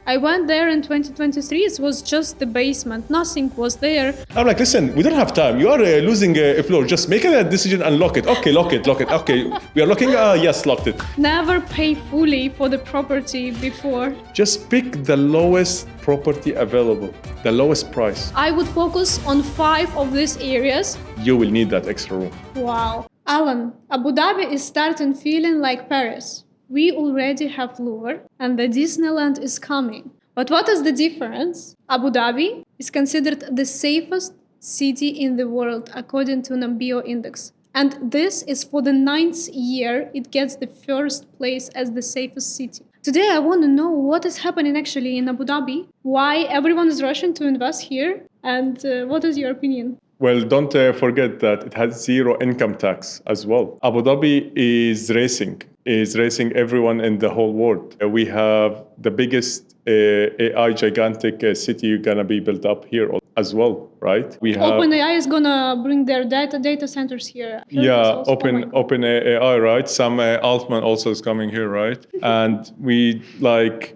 I went there in 2023. It was just the basement. Nothing was there. I'm like, listen, we don't have time. You are losing a floor. Just make a decision and lock it. Okay, lock it. Okay, we are locking. Yes, locked it. Never pay fully for the property before. Just pick the lowest property available, the lowest price. I would focus on 5 of these areas. You will need that extra room. Wow. Alan, Abu Dhabi is starting feeling like Paris. We already have Louvre and the Disneyland is coming. But what is the difference? Abu Dhabi is considered the safest city in the world according to Numbeo index. And this is for the 9th year it gets the first place as the safest city. Today I want to know what is happening actually in Abu Dhabi, why everyone is rushing to invest here, and what is your opinion? Well, don't forget that it has zero income tax as well. Abu Dhabi is racing everyone in the whole world. We have the biggest AI gigantic city going to be built up here as well, right? We have OpenAI is going to bring their data centers here. Yeah, OpenAI, right? Sam Altman also is coming here, right? And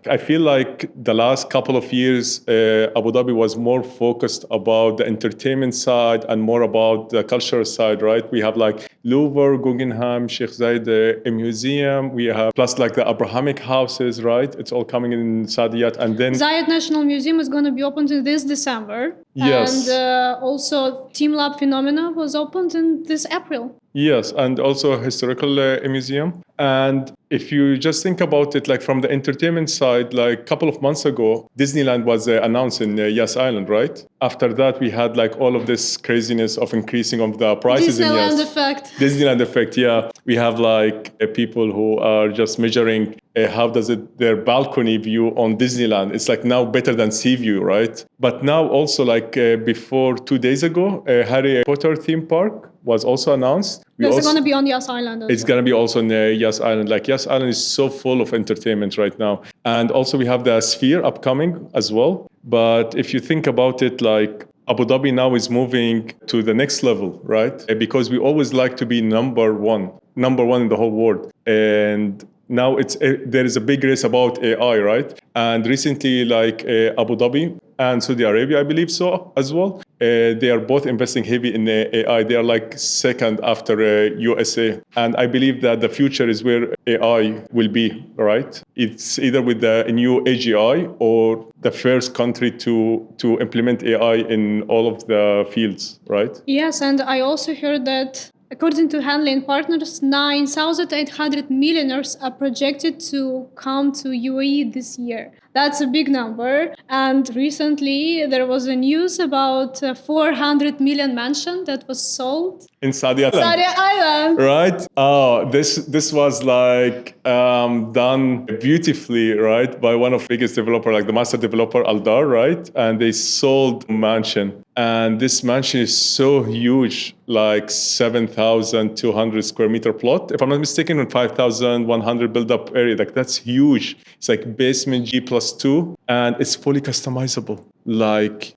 I feel like the last couple of years, Abu Dhabi was more focused about the entertainment side and more about the cultural side, right? We have like Louvre, Guggenheim, Sheikh Zayed, a museum. We have plus like the Abrahamic houses, right? It's all coming in Saadiyat. And then Zayed National Museum is going to be opened in this December. Yes. And also Team Lab Phenomena was opened in this April. Yes, and also a historical museum. And if you just think about it, like from the entertainment side, like a couple of months ago, Disneyland was announced in Yacht Island, right? After that, we had like all of this craziness of increasing of the prices in Yachts. Disneyland Effect. Disneyland Effect, yeah. We have like people who are just measuring how does their balcony view on Disneyland. It's like now better than sea view, right? But now also like before 2 days ago, Harry Potter theme park was also announced. It's going to be on Yas Island. It's going to be also on Yas Island. Like Yas Island is so full of entertainment right now. And also we have the Sphere upcoming as well. But if you think about it, like Abu Dhabi now is moving to the next level, right? Because we always like to be number one in the whole world. And now there is a big race about AI, right? And recently, like Abu Dhabi and Saudi Arabia, I believe so as well. They are both investing heavy in AI. They are like second after USA. And I believe that the future is where AI will be, right? It's either with the new AGI or the first country to implement AI in all of the fields, right? Yes, and I also heard that according to Handling Partners, 9,800 millionaires are projected to come to UAE this year. That's a big number. And recently there was a news about a 400 million mansion that was sold in Saadiyat Island. Right? Oh, this was like done beautifully, right? By one of the biggest developer, like the master developer, Aldar, right? And they sold a mansion. And this mansion is so huge, like 7,200 square meter plot. If I'm not mistaken, with 5,100 build-up area, like that's huge. It's like basement G+2, and it's fully customizable. Like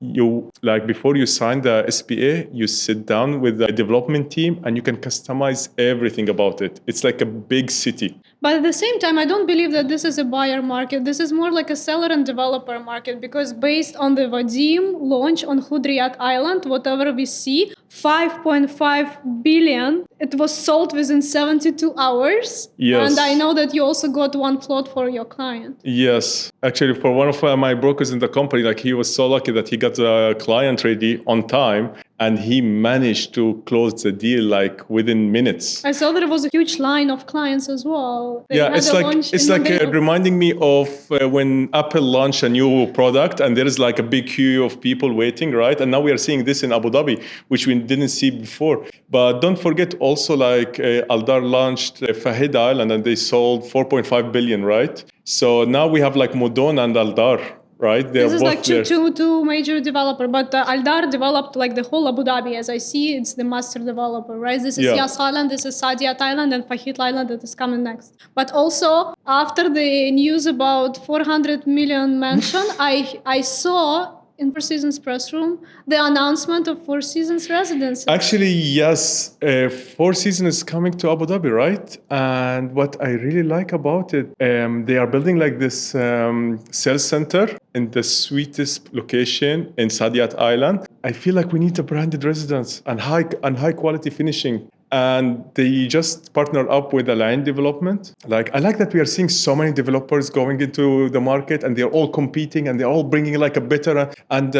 before you sign the SPA, you sit down with the development team and you can customize everything about it. It's like a big city. But at the same time, I don't believe that this is a buyer market. This is more like a seller and developer market, because based on the Vadim launch on Hudayriyat Island, whatever we see, 5.5 billion, it was sold within 72 hours. Yes. And I know that you also got one plot for your client. Yes. Actually, for one of my brokers in the company, like he was so lucky that he got a client ready on time. And he managed to close the deal like within minutes. I saw there was a huge line of clients as well. It's like reminding me of when Apple launched a new product and there is like a big queue of people waiting, right? And now we are seeing this in Abu Dhabi, which we didn't see before. But don't forget also like Aldar launched Fahid Island and they sold 4.5 billion, right? So now we have like Modon and Aldar. Right? This is like two major developer, but Aldar developed like the whole Abu Dhabi. As I see, it's the master developer, right? This is Yas Island, this is Saadiyat Island, and Fahid Island that is coming next. But also, after the news about 400 million mansion, I saw in Four Seasons press room the announcement of Four Seasons residences. Actually, yes, Four Seasons is coming to Abu Dhabi, right? And what I really like about it, they are building like this sales center in the sweetest location in Saadiyat Island. I feel like we need a branded residence and high quality finishing. And they just partner up with the land development. Like, I like that we are seeing so many developers going into the market and they're all competing and they're all bringing like a better and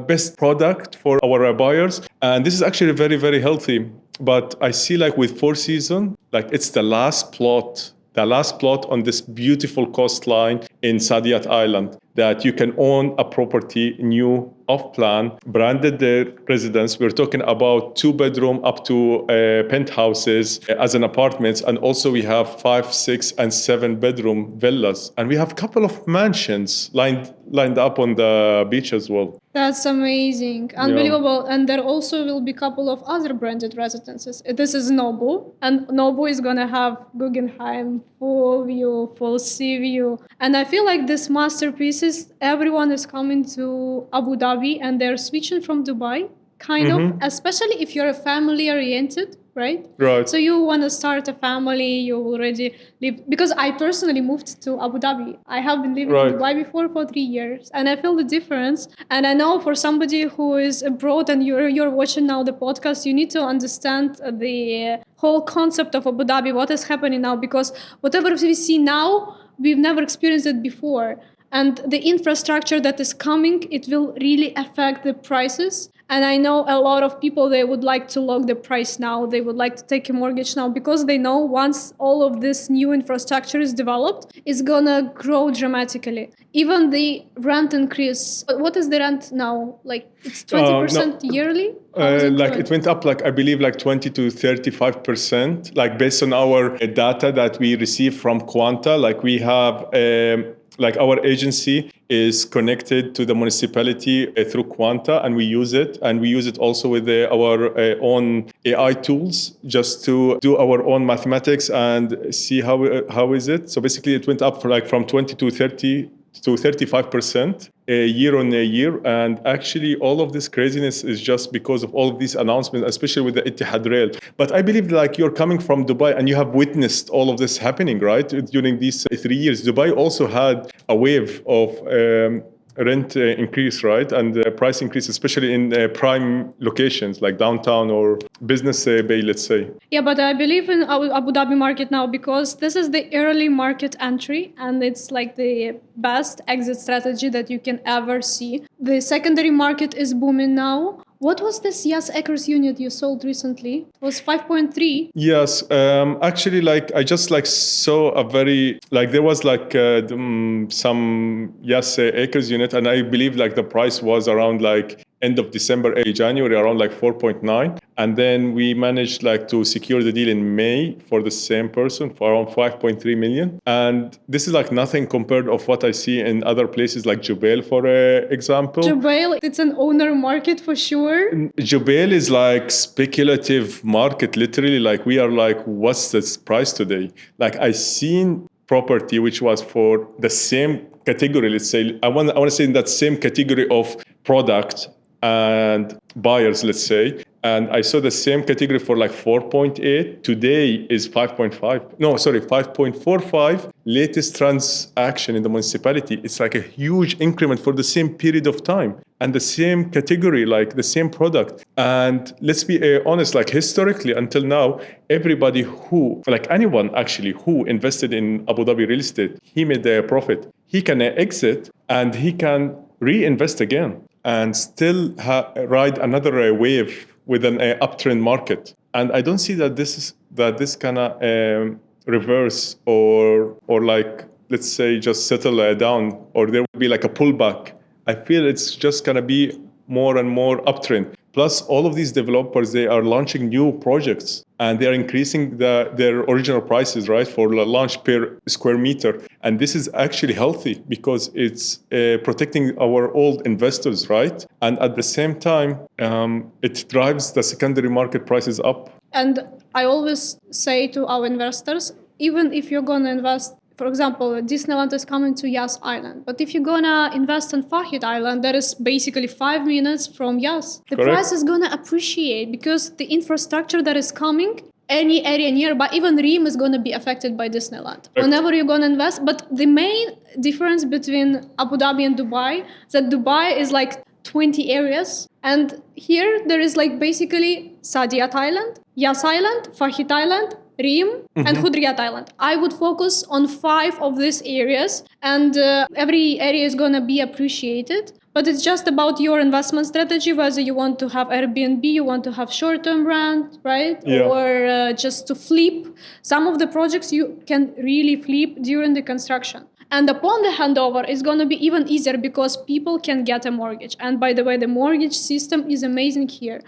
best product for our buyers. And this is actually very, very healthy. But I see like with Four Seasons, like it's the last plot on this beautiful coastline in Saadiyat Island that you can own a property new off-plan, branded residence. We're talking about 2-bedroom up to penthouses as an apartments. And also we have 5, 6, and 7-bedroom villas. And we have a couple of mansions lined up on the beach as well. That's amazing. Unbelievable. Yeah. And there also will be a couple of other branded residences. This is Numbeo. And Numbeo is going to have Guggenheim, full view, full sea view. And I feel like this masterpieces, everyone is coming to Abu Dhabi and they're switching from Dubai, kind of, especially if you're a family oriented, right? Right. So you want to start a family, you already live, because I personally moved to Abu Dhabi. I have been living in Dubai before for 3 years and I feel the difference. And I know for somebody who is abroad and you're watching now the podcast, you need to understand the whole concept of Abu Dhabi, what is happening now, because whatever we see now, we've never experienced it before. And the infrastructure that is coming, it will really affect the prices. And I know a lot of people, they would like to lock the price now. They would like to take a mortgage now because they know once all of this new infrastructure is developed, it's going to grow dramatically. Even the rent increase. What is the rent now? Like it's 20% yearly? Like it went up, like I believe, like 20 to 35%. Like based on our data that we receive from Quanta, like we have. Like our agency is connected to the municipality through Quanta, and we use it. And we use it also with our own AI tools just to do our own mathematics and see how is it. So basically, it went up from 20 to 30 to 35% year on year. And actually, all of this craziness is just because of all of these announcements, especially with the Etihad Rail. But I believe like you're coming from Dubai and you have witnessed all of this happening, right? During these 3 years, Dubai also had a wave of rent increase, right? And price increase, especially in prime locations like downtown or business bay, let's say. Yeah, but I believe in Abu Dhabi market now because this is the early market entry and it's like the best exit strategy that you can ever see. The secondary market is booming now. What was this acres unit you sold recently? It was 5.3. Yes, actually, like I just like saw a very like there was like some acres unit, and I believe like the price was around like end of December, early January, around like 4.9. And then we managed like to secure the deal in May for the same person for around 5.3 million. And this is like nothing compared of what I see in other places like Jubail, for example. Jubail, it's an owner market for sure. Jubail is like speculative market, literally. Like we are like, what's this price today? Like I seen property which was for the same category, let's say, I want to say in that same category of product and buyers, let's say. And I saw the same category for like 4.8. Today is 5.5. No, sorry, 5.45. Latest transaction in the municipality. It's like a huge increment for the same period of time. And the same category, like the same product. And let's be honest, like historically until now, everybody who, like anyone actually who invested in Abu Dhabi real estate, he made a profit. He can exit and he can reinvest again and still ride another wave with an uptrend market. And I don't see that this kind of reverse or like, let's say, just settle down, or there will be like a pullback. I feel it's just going to be more and more uptrend. Plus, all of these developers, they are launching new projects and they are increasing their original prices, right, for launch per square meter. And this is actually healthy because it's protecting our old investors, right? And at the same time, it drives the secondary market prices up. And I always say to our investors, even if you're going to invest for example, Disneyland is coming to Yas Island. But if you're gonna invest in Fahid Island, that is basically 5 minutes from Yas. The Correct. price is gonna appreciate because the infrastructure that is coming, any area nearby, even Reem is gonna be affected by Disneyland. Correct. Whenever you're gonna invest, but the main difference between Abu Dhabi and Dubai is that Dubai is like 20 areas, and here there is like basically Saadiyat Island, Yas Island, Fahid Island, Reem, and Hudayriyat Island. I would focus on 5 of these areas, and every area is gonna be appreciated. But it's just about your investment strategy, whether you want to have Airbnb, you want to have short-term rent, right? Yeah. Or just to flip. Some of the projects you can really flip during the construction. And upon the handover, it's going to be even easier because people can get a mortgage. And by the way, the mortgage system is amazing here.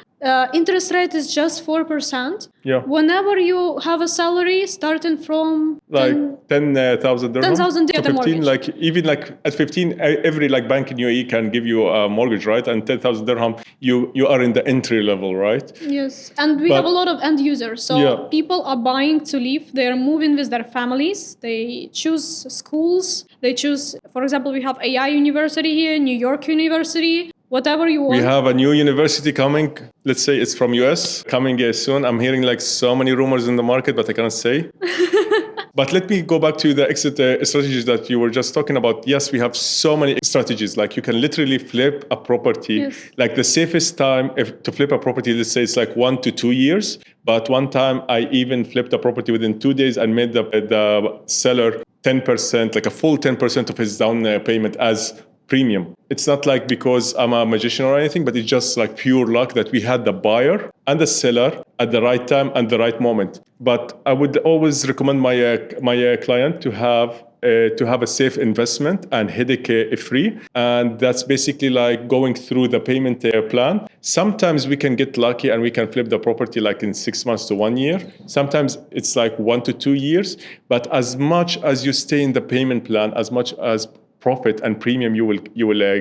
Interest rate is just 4%. Yeah. Whenever you have a salary starting from Like 10,000 dirham. 10,000 to dirham 15, mortgage. like even like at 15, every like bank in UAE can give you a mortgage, right? And 10,000 dirham, you are in the entry level, right? Yes, and we have a lot of end users. So Yeah. people are buying to live. They're moving with their families. They choose schools. They choose, for example, we have AI University here, New York University, whatever you want. We have a new university coming. Let's say it's from US, coming soon. I'm hearing like so many rumors in the market, but I cannot say. But let me go back to the exit strategies that you were just talking about. Yes, we have so many strategies. Like you can literally flip a property. Yes. Like the safest time to flip a property, let's say it's like 1 to 2 years. But one time I even flipped a property within 2 days and made the seller 10%, like a full 10% of his down payment as premium. It's not like because I'm a magician or anything, but it's just like pure luck that we had the buyer and the seller at the right time and the right moment. But I would always recommend my client to have a safe investment and headache free. And that's basically like going through the payment plan. Sometimes we can get lucky and we can flip the property like in 6 months to 1 year. Sometimes it's like 1 to 2 years. But as much as you stay in the payment plan, as much as profit and premium you will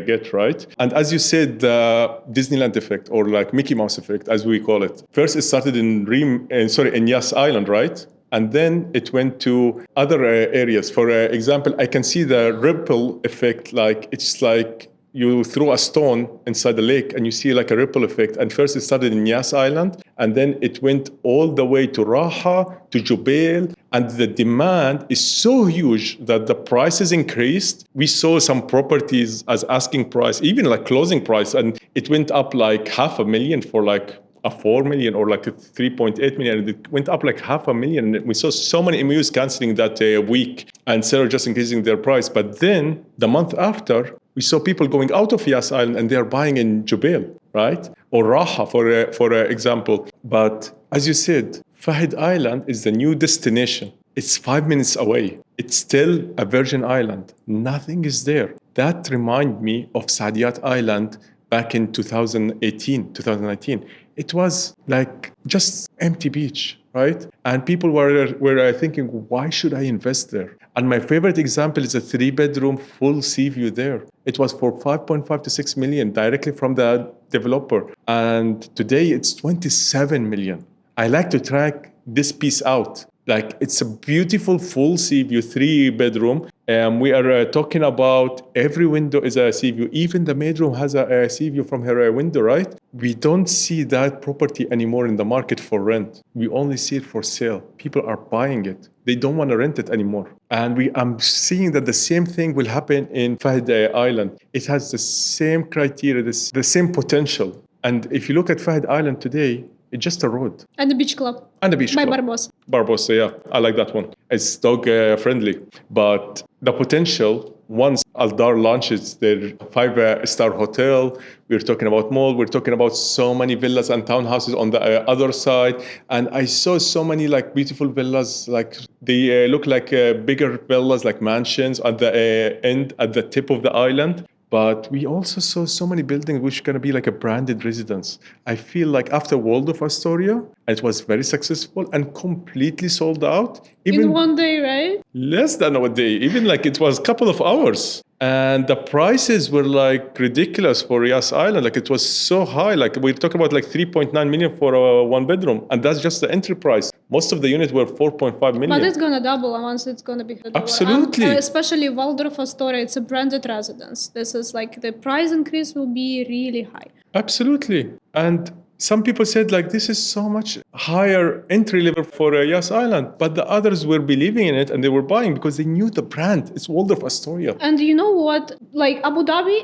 get, right? And as you said, the Disneyland effect, or like Mickey Mouse effect, as we call it. First, it started in Yas Island, right? And then it went to other areas. For example, I can see the ripple effect, like it's like you throw a stone inside the lake and you see like a ripple effect. And first it started in Yas Island, and then it went all the way to Raha, to Jubail. And the demand is so huge that the prices increased. We saw some properties as asking price, even like closing price, and it went up like $500,000 for like a 4 million or like a 3.8 million. It went up like $500,000. We saw so many MUs canceling that week and sellers just increasing their price. But then the month after, we saw people going out of Yas Island and they are buying in Jubail, right? Or Raha, for example. But as you said, Fahid Island is the new destination. It's 5 minutes away. It's still a virgin island. Nothing is there. That reminds me of Saadiyat Island back in 2018, 2019. It was like just empty beach, right? And people were thinking, why should I invest there? And my favorite example is a 3-bedroom full sea view there. It was for 5.5 to 6 million directly from the developer. And today it's 27 million. I like to track this piece out. Like it's a beautiful full sea view, 3-bedroom. We are talking about every window is a sea view. Even the maid room has a sea view from her window, right? We don't see that property anymore in the market for rent. We only see it for sale. People are buying it. They don't want to rent it anymore. And I'm seeing that the same thing will happen in Fahid Island. It has the same criteria, the same potential. And if you look at Fahid Island today, it's just a road. And the beach club. And the beach by club. Barbosa. Barbosa, yeah. I like that one. It's dog friendly. But the potential, once Aldar launches their 5-star hotel, we're talking about mall, we're talking about so many villas and townhouses on the other side. And I saw so many like beautiful villas, like they look like bigger villas, like mansions at the end, at the tip of the island. But we also saw so many buildings which are going to be like a branded residence. I feel like after Waldorf Astoria, And it was very successful and completely sold out. In one day, right? Less than a day, even like it was a couple of hours. And the prices were like ridiculous for Yas Island. Like it was so high. Like we're talking about like 3.9 million for a one bedroom. And that's just the entry price. Most of the units were 4.5 million. But it's going to double once it's going to be Absolutely. Especially Waldorf Astoria, it's a branded residence. This is like the price increase will be really high. Absolutely. And some people said like this is so much higher entry level for Yas Island, but the others were believing in it and they were buying because they knew the brand. It's Waldorf Astoria. And you know what? Like Abu Dhabi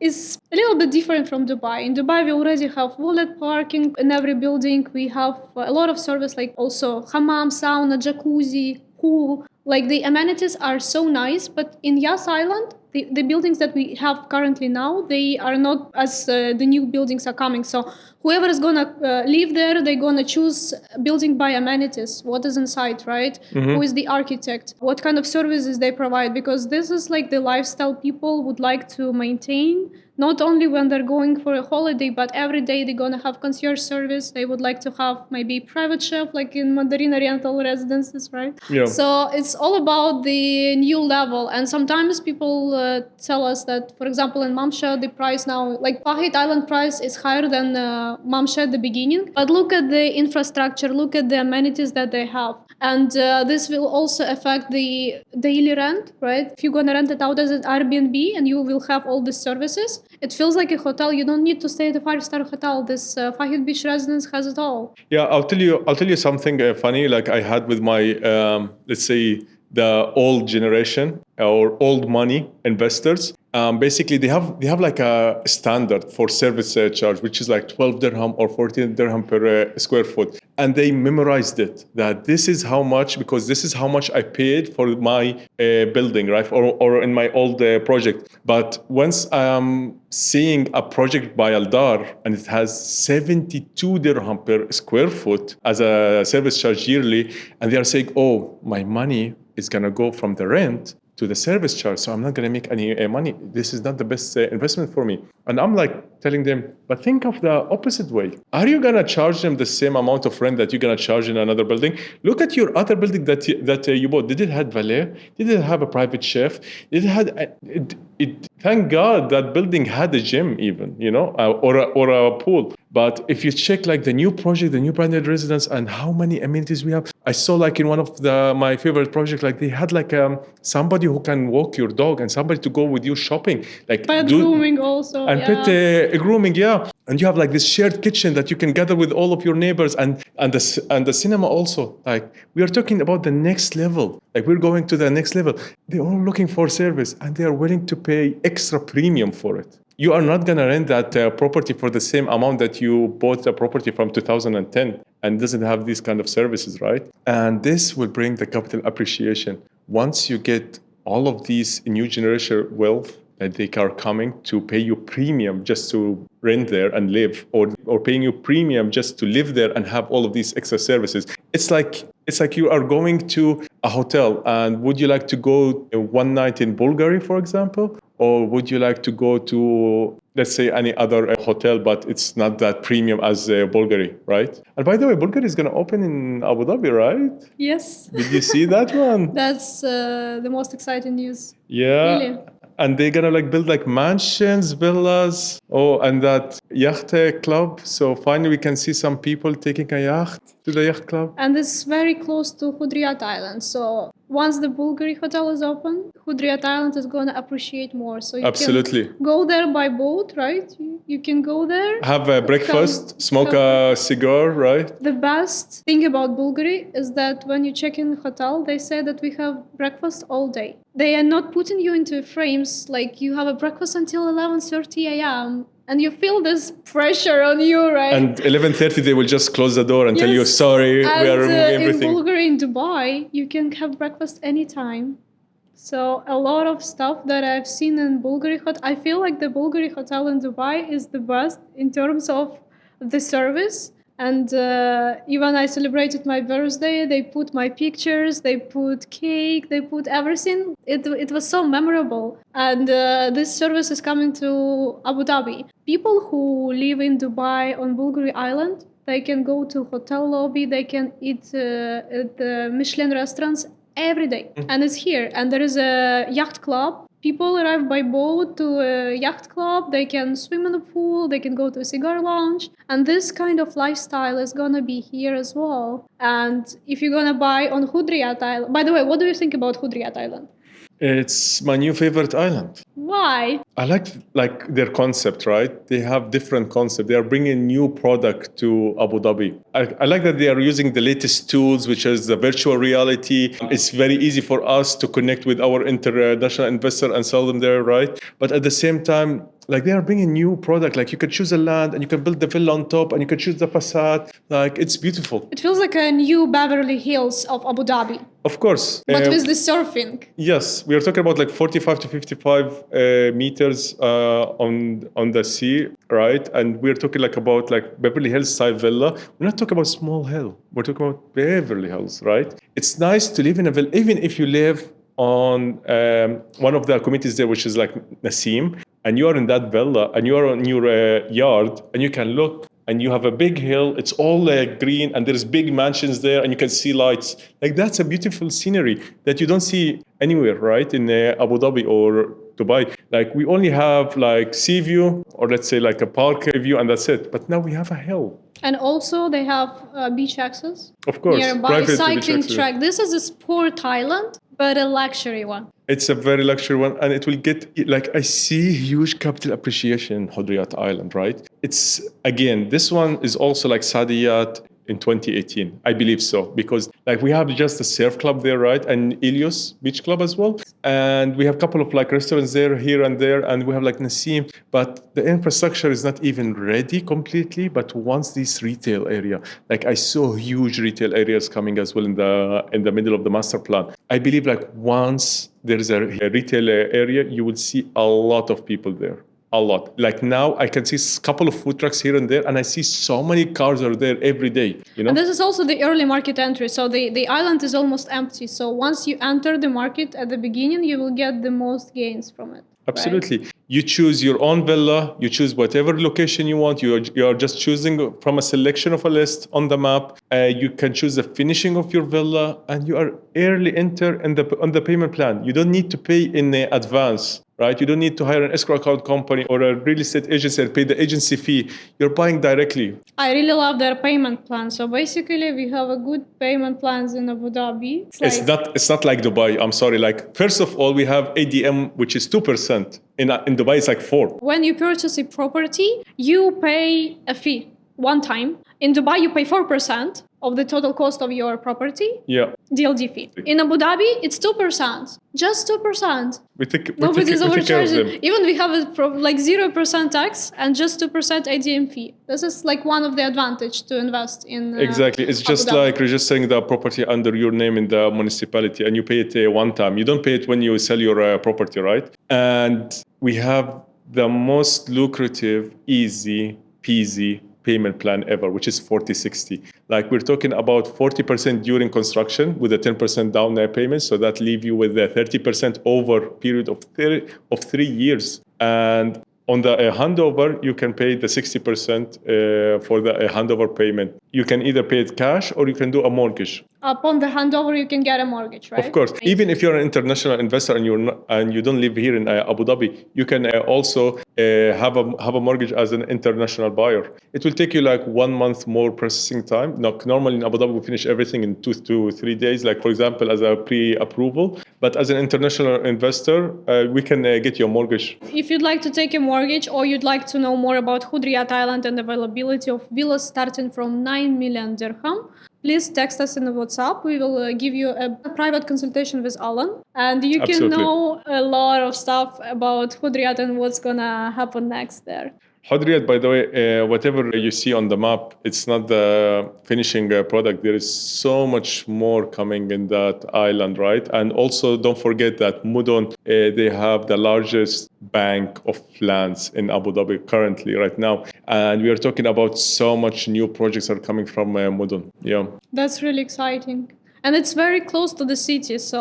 is a little bit different from Dubai. In Dubai, we already have valet parking in every building. We have a lot of service like also hammam, sauna, jacuzzi, pool. Like the amenities are so nice, but in Yas Island, the buildings that we have currently now, they are not as the new buildings are coming. So whoever is going to live there, they're going to choose building by amenities. What is inside, right? Mm-hmm. Who is the architect? What kind of services they provide? Because this is like the lifestyle people would like to maintain. Not only when they're going for a holiday, but every day they're going to have concierge service. They would like to have maybe private chef, like in Mandarin Oriental residences, right? Yeah. So it's all about the new level. And sometimes people tell us that, for example, in Mamsha, the price now, like Fahid Island price is higher than Mamsha at the beginning. But look at the infrastructure, look at the amenities that they have. And this will also affect the daily rent, right? If you're going to rent it out as an Airbnb and you will have all these services, it feels like a hotel. You don't need to stay at a 5-star hotel. This Fahid Beach residence has it all. Yeah, I'll tell you something funny. Like I had with my, let's say, the old generation or old money investors. Basically, they have like a standard for service charge, which is like 12 dirham or 14 dirham per square foot. And they memorized it, that this is how much, because this is how much I paid for my building, right? Or in my old project. But once I'm seeing a project by Aldar and it has 72 dirham per square foot as a service charge yearly, and they are saying, oh, my money is going to go from the rent to the service charge, so I'm not going to make any money. This is not the best investment for me. And I'm like telling them, but think of the opposite way. Are you going to charge them the same amount of rent that you're going to charge in another building? Look at your other building that you bought. Did it have valet? Did it have a private chef? Did it had thank God that building had a gym even, or a pool. But if you check like the new project, the new branded residence, and how many amenities we have, I saw like in one of my favorite projects, like they had like somebody who can walk your dog and somebody to go with you shopping, like pet grooming also, and pet grooming, yeah. And you have like this shared kitchen that you can gather with all of your neighbors, and the cinema also. Like we are talking about the next level. Like we're going to the next level. They're all looking for service, and they are willing to pay extra premium for it. You are not going to rent that property for the same amount that you bought the property from 2010 and doesn't have these kind of services, right? And this will bring the capital appreciation. Once you get all of these new generation wealth, that they are coming to pay you premium just to rent there and live, or paying you premium just to live there and have all of these extra services. It's like you are going to a hotel, and would you like to go one night in Bulgari, for example? Or would you like to go to, let's say, any other hotel, but it's not that premium as Bulgari, right? And by the way, Bulgari is going to open in Abu Dhabi, right? Yes. Did you see that one? That's the most exciting news. Yeah. Really? And they're gonna like build like mansions, villas, and that yacht club. So finally we can see some people taking a yacht to the yacht club. And it's very close to Hudayriyat Island. So once the Bulgari hotel is open, Hudayriyat Island is going to appreciate more. So you Absolutely. can go there by boat, right? You can go there. Have a breakfast, smoke a cigar, right? The best thing about Bulgari is that when you check in the hotel, they say that we have breakfast all day. They are not putting you into frames like you have a breakfast until 11:30 a.m. And you feel this pressure on you, right? And 11:30 they will just close the door and tell you, sorry, we are removing everything. In Bulgari, in Dubai, you can have breakfast anytime. So a lot of stuff that I've seen in Bulgari hotel, I feel like the Bulgari hotel in Dubai is the best in terms of the service. And even I celebrated my birthday, they put my pictures, they put cake, they put everything. It was so memorable. And this service is coming to Abu Dhabi. People who live in Dubai on Bulgari Island, They can go to hotel lobby. They can eat at the Michelin restaurants every day. And it's here. And there is a yacht club. People arrive by boat to a yacht club. They can swim in the pool. They can go to a cigar lounge. And this kind of lifestyle is going to be here as well. And if you're going to buy on Hudayriyat Island... By the way, what do you think about Hudayriyat Island? It's my new favorite island. Why? I like their concept, right? They have different concept. They are bringing new product to Abu Dhabi. I like that they are using the latest tools, which is the virtual reality. It's very easy for us to connect with our international investor and sell them there, right? But at the same time, like they are bringing new product. Like you can choose a land and you can build the villa on top and you can choose the facade. Like it's beautiful. It feels like a new Beverly Hills of Abu Dhabi. Of course. But with the surfing. Yes, we are talking about like 45 to 55 meters on the sea, right? And we're talking like about like Beverly Hills style villa. We're not talking about small hill. We're talking about Beverly Hills, right? It's nice to live in a villa, even if you live on one of the communities there, which is like Nasim, and you are in that villa and you are on your yard and you can look and you have a big hill, it's all green and there's big mansions there and you can see lights. Like that's a beautiful scenery that you don't see anywhere, right? In Abu Dhabi or Dubai. Like we only have like sea view or let's say like a park view and that's it. But now we have a hill. And also they have beach access. Of course. Nearby cycling track. This is a sport island, but a luxury one. It's a very luxury one, and it will get, like, I see huge capital appreciation in Hudayriyat Island, right? It's, again, this one is also like Saadiyat in 2018. I believe so, because like we have just a surf club there, right? And Ilios Beach Club as well. And we have a couple of like restaurants there, here and there, and we have like Nasim, but the infrastructure is not even ready completely. But once this retail area, like I saw huge retail areas coming as well in the middle of the master plan. I believe like once there is a retail area, you will see a lot of people there. A lot. Like now I can see a couple of food trucks here and there, and I see so many cars are there every day, you know? And this is also the early market entry. So the island is almost empty. So once you enter the market at the beginning, you will get the most gains from it. Absolutely. Right? You choose your own villa, you choose whatever location you want. You are just choosing from a selection of a list on the map. You can choose the finishing of your villa, and you are early enter on the payment plan. You don't need to pay in advance, right? You don't need to hire an escrow account company or a real estate agency and pay the agency fee. You're buying directly. I really love their payment plan. So basically, we have a good payment plans in Abu Dhabi. It's not like Dubai. I'm sorry. Like first of all, we have ADM, which is 2%. In Dubai, it's like 4%. When you purchase a property, you pay a fee one time. In Dubai, you pay 4% of the total cost of your property. Yeah. DLG fee. In Abu Dhabi, it's 2%. Just 2%. Nobody's overcharging. Even we have like 0% tax and just 2% ADM fee. This is like one of the advantage to invest in. Exactly. It's just like registering the property under your name in the municipality, and you pay it one time. You don't pay it when you sell your property, right? And we have the most lucrative, easy, peasy payment plan ever, which is 40/60. Like we're talking about 40% during construction with a 10% down payment. So that leave you with a 30% over period of 3 years. And on the handover, you can pay the 60% for the handover payment. You can either pay it cash or you can do a mortgage. Upon the handover, you can get a mortgage, right? Of course. Even if you're an international investor and you don't live here in Abu Dhabi, you can also have a mortgage as an international buyer. It will take you like 1 month more processing time. Normally in Abu Dhabi, we finish everything in 2 to 3 days, like for example, as a pre-approval. But as an international investor, we can get you a mortgage. If you'd like to take a mortgage or you'd like to know more about Hudayriyat Island and availability of villas starting from 9 million dirham, please text us in the WhatsApp. We will give you a private consultation with Alan. And you can know a lot of stuff about Hudayriyat and what's going to happen next there. Hudayriyat, by the way, whatever you see on the map, it's not the finishing product. There is so much more coming in that island, right? And also don't forget that Mudon, they have the largest bank of lands in Abu Dhabi currently right now. And we are talking about so much new projects are coming from Mudon. Yeah. That's really exciting. And it's very close to the city. So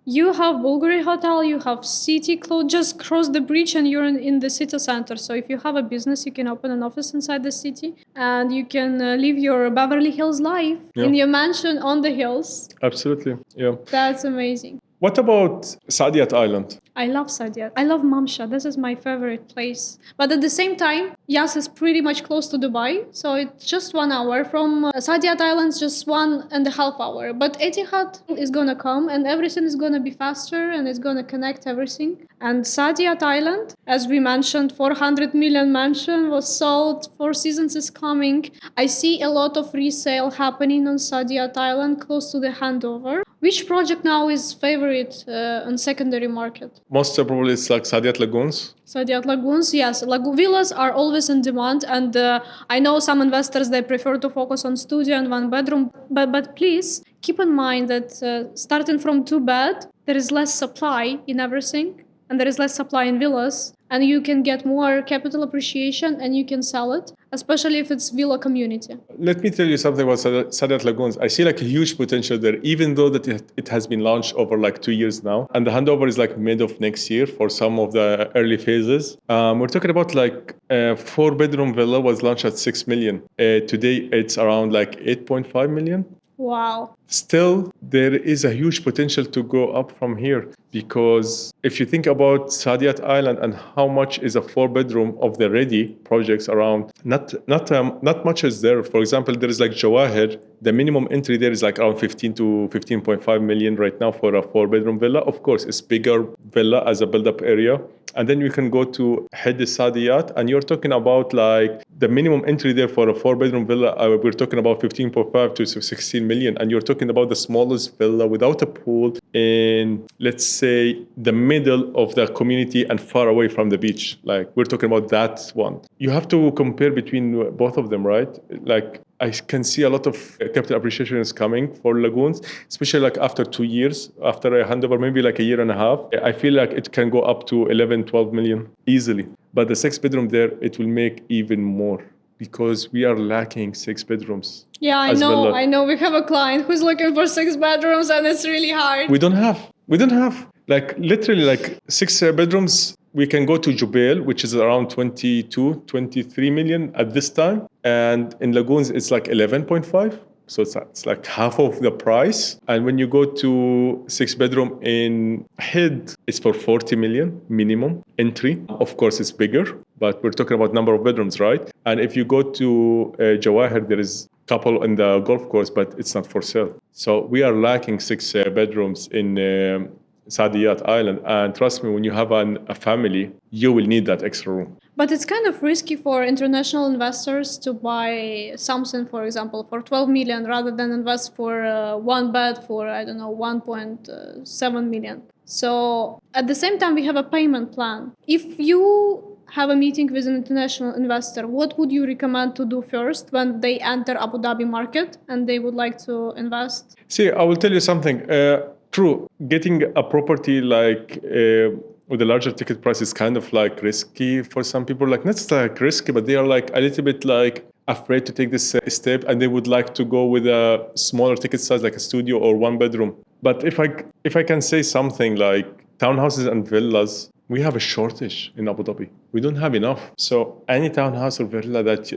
you have Bulgari hotel, you have city close, just cross the bridge and you're in the city center. So if you have a business, you can open an office inside the city and you can live your Beverly Hills life in your mansion on the hills. Absolutely, yeah. That's amazing. What about Saadiyat Island? I love Saadiyat. I love Mamsha. This is my favorite place. But at the same time, Yas is pretty much close to Dubai. So it's just 1 hour. From Saadiyat Island, just 1.5 hours. But Etihad is going to come and everything is going to be faster and it's going to connect everything. And Saadiyat Island, as we mentioned, 400 million mansion was sold. 4 Seasons is coming. I see a lot of resale happening on Saadiyat Island close to the handover. Which project now is favorite on secondary market? Most probably it's like Saadiyat Lagoons. Saadiyat Lagoons, yes. Villas are always in demand, and I know some investors, they prefer to focus on studio and 1 bedroom. But please keep in mind that starting from 2 bed, there is less supply in everything, and there is less supply in villas, and you can get more capital appreciation and you can sell it, especially if it's villa community. Let me tell you something about Saadiyat Lagoons. I see like a huge potential there, even though that it has been launched over like 2 years now. And the handover is like mid of next year for some of the early phases. We're talking about like a 4-bedroom villa was launched at 6 million. Today, it's around like 8.5 million. Wow. Still, there is a huge potential to go up from here, because if you think about Saadiyat Island and how much is a 4-bedroom of the ready projects around, not much is there. For example, there is like Jawaher. The minimum entry there is like around 15 to 15.5 million right now for a 4-bedroom villa. Of course, it's bigger villa as a build-up area. And then you can go to Head Saadiyat, and you're talking about like the minimum entry there for a 4-bedroom villa. We're talking about 15.5 to 16 million. And you're talking about the smallest villa without a pool in, let's say, the middle of the community and far away from the beach. Like, we're talking about that one. You have to compare between both of them, right? Like, I can see a lot of capital appreciation is coming for Lagoons, especially like after 2 years, after a handover, maybe like a year and a half. I feel like it can go up to 11, 12 million easily. But the 6-bedroom there, it will make even more, because we are lacking 6 bedrooms. Yeah, I know. We have a client who's looking for 6 bedrooms and it's really hard. We don't have. Like, literally, like 6 bedrooms. We can go to Jubail, which is around 22, 23 million at this time. And in Lagoons, it's like 11.5. So it's like half of the price. And when you go to 6-bedroom in Head, it's for 40 million minimum entry. Of course, it's bigger, but we're talking about number of bedrooms, right? And if you go to Jawaher, there is a couple in the golf course, but it's not for sale. So we are lacking 6 bedrooms in Saadiyat Island. And trust me, when you have a family, you will need that extra room. But it's kind of risky for international investors to buy something, for example, for 12 million rather than invest for 1 bed for, 1.7 million. So at the same time, we have a payment plan. If you have a meeting with an international investor, what would you recommend to do first when they enter Abu Dhabi market and they would like to invest? See, I will tell you something. True, getting a property like with a larger ticket price is kind of like risky for some people. Like, not like risky, but they are like a little bit like afraid to take this step, and they would like to go with a smaller ticket size, like a studio or 1-bedroom. But if I can say something, like townhouses and villas, we have a shortage in Abu Dhabi. We don't have enough. So any townhouse or villa that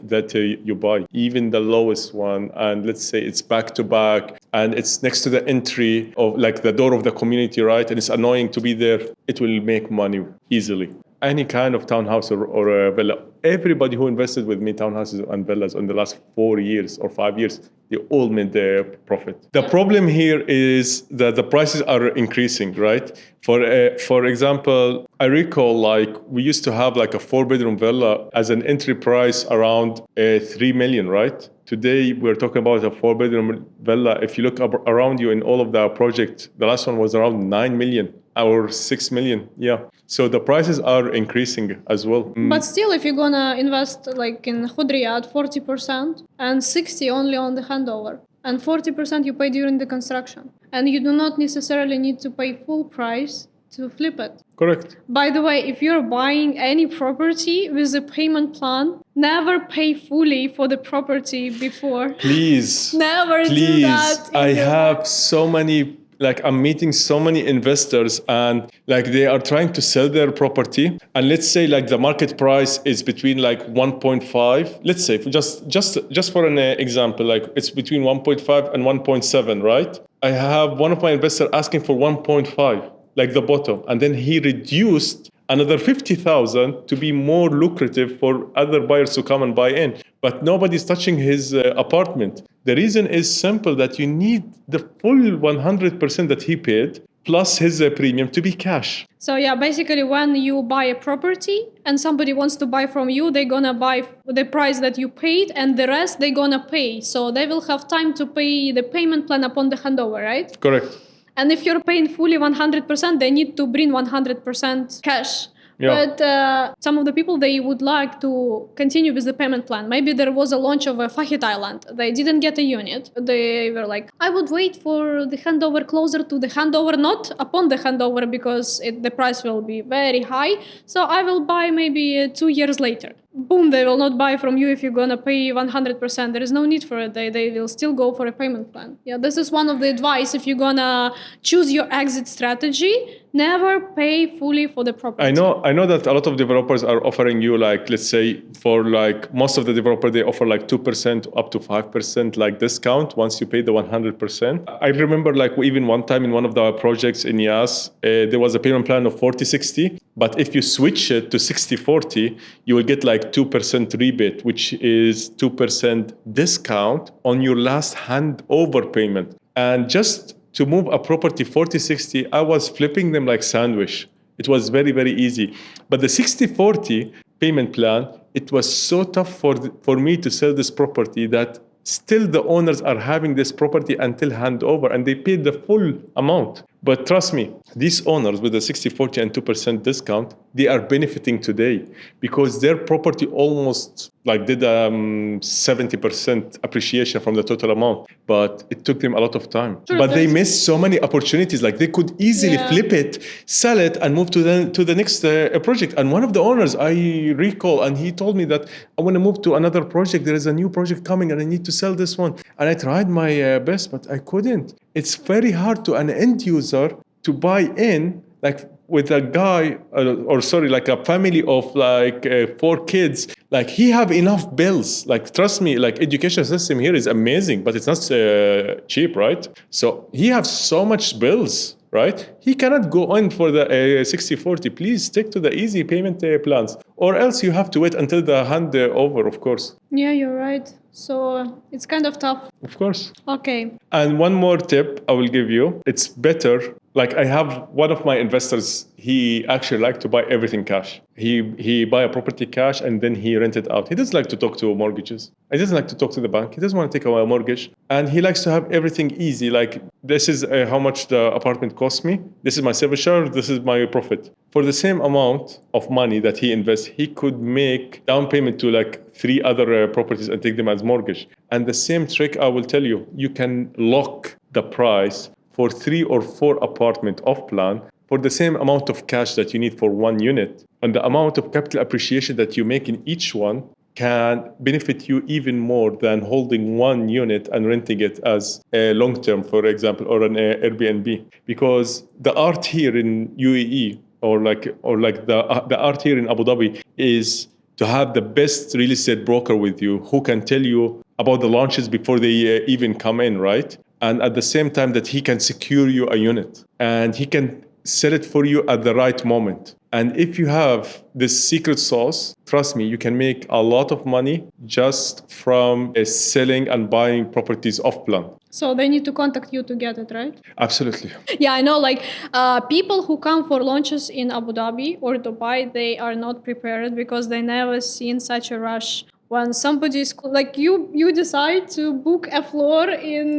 you buy, even the lowest one, and let's say it's back to back, and it's next to the entry of like the door of the community, right? And it's annoying to be there. It will make money easily. Any kind of townhouse or a villa. Everybody who invested with me, townhouses and villas, in the last 4 years or 5 years, they all made their profit. The problem here is that the prices are increasing, right? For example, I recall like we used to have like a 4-bedroom villa as an entry price around 3 million, right? Today, we're talking about a 4-bedroom villa. If you look around you in all of the projects, the last one was around 9 million or 6 million. Yeah. So the prices are increasing as well. But still, if you're going to invest like in Hudayriyat, 40% and 60 only on the handover, and 40% you pay during the construction. And you do not necessarily need to pay full price to flip it. Correct. By the way, if you're buying any property with a payment plan, never pay fully for the property before. Please. Never do Please. that. I have so many, like I'm meeting so many investors and like they are trying to sell their property. And let's say like the market price is between like 1.5. Let's say just for an example, like it's between 1.5 and 1.7, right? I have one of my investors asking for 1.5, like the bottom. And then he reduced another 50,000 to be more lucrative for other buyers to come and buy in. But nobody's touching his apartment. The reason is simple, that you need the full 100% that he paid plus his premium to be cash. So yeah, basically when you buy a property and somebody wants to buy from you, they're gonna buy the price that you paid and the rest they're gonna pay. So they will have time to pay the payment plan upon the handover, right? Correct. And if you're paying fully 100%, they need to bring 100% cash. Yeah. But some of the people, they would like to continue with the payment plan. Maybe there was a launch of a Fahid Island. They didn't get a unit. They were like, I would wait for the handover closer to the handover, not upon the handover because the price will be very high. So I will buy maybe 2 years later. Boom, they will not buy from you if you're gonna pay 100%. There is no need for it. They will still go for a payment plan. Yeah, this is one of the advice. If you're gonna choose your exit strategy, never pay fully for the property. I know that a lot of developers are offering you, like, let's say for like most of the developers, they offer like 2% up to 5% like discount once you pay the 100%. I remember like even one time in one of the projects in Yachts, there was a payment plan of 40-60. But if you switch it to 60-40, you will get like 2% rebate, which is 2% discount on your last handover payment. And just to move a property 40-60, I was flipping them like sandwich. It was very, very easy. But the 60-40 payment plan, it was so tough for me to sell this property that still the owners are having this property until handover and they paid the full amount. But trust me, these owners with the 60-40 and 2% discount, they are benefiting today because their property almost like did 70% appreciation from the total amount. But it took them a lot of time. Sure, but they missed so many opportunities. Like they could easily flip it, sell it, and move to the next project. And one of the owners I recall, and he told me that I want to move to another project. There is a new project coming and I need to sell this one. And I tried my best, but I couldn't. It's very hard to an end user to buy in, like with a guy, like a family of like 4 kids. Like he have enough bills. Like trust me, like education system here is amazing, but it's not cheap, right? So he has so much bills, right? He cannot go in for the 60-40. Please stick to the easy payment plans, or else you have to wait until the handover, of course. Yeah, you're right. So it's kind of tough. Of course. Okay. And one more tip I will give you. It's better. Like I have one of my investors, he actually like to buy everything cash. He buy a property cash and then he rent it out. He doesn't like to talk to mortgages. He doesn't like to talk to the bank. He doesn't want to take a mortgage. And he likes to have everything easy. Like this is how much the apartment cost me. This is my service charge. This is my profit. For the same amount of money that he invests, he could make down payment to like 3 other properties and take them as mortgage. And the same trick I will tell you, you can lock the price for 3 or 4 apartment off plan for the same amount of cash that you need for 1 unit. And the amount of capital appreciation that you make in each one can benefit you even more than holding 1 unit and renting it as a long-term, for example, or an Airbnb. Because the art here in UAE or like the art here in Abu Dhabi is to have the best real estate broker with you who can tell you about the launches before they even come in, right? And at the same time that he can secure you a unit and he can sell it for you at the right moment. And if you have this secret sauce, trust me, you can make a lot of money just from selling and buying properties off plan. So they need to contact you to get it, right? Absolutely. Yeah, I know, like people who come for launches in Abu Dhabi or Dubai, they are not prepared because they never seen such a rush. When somebody's like you decide to book a floor in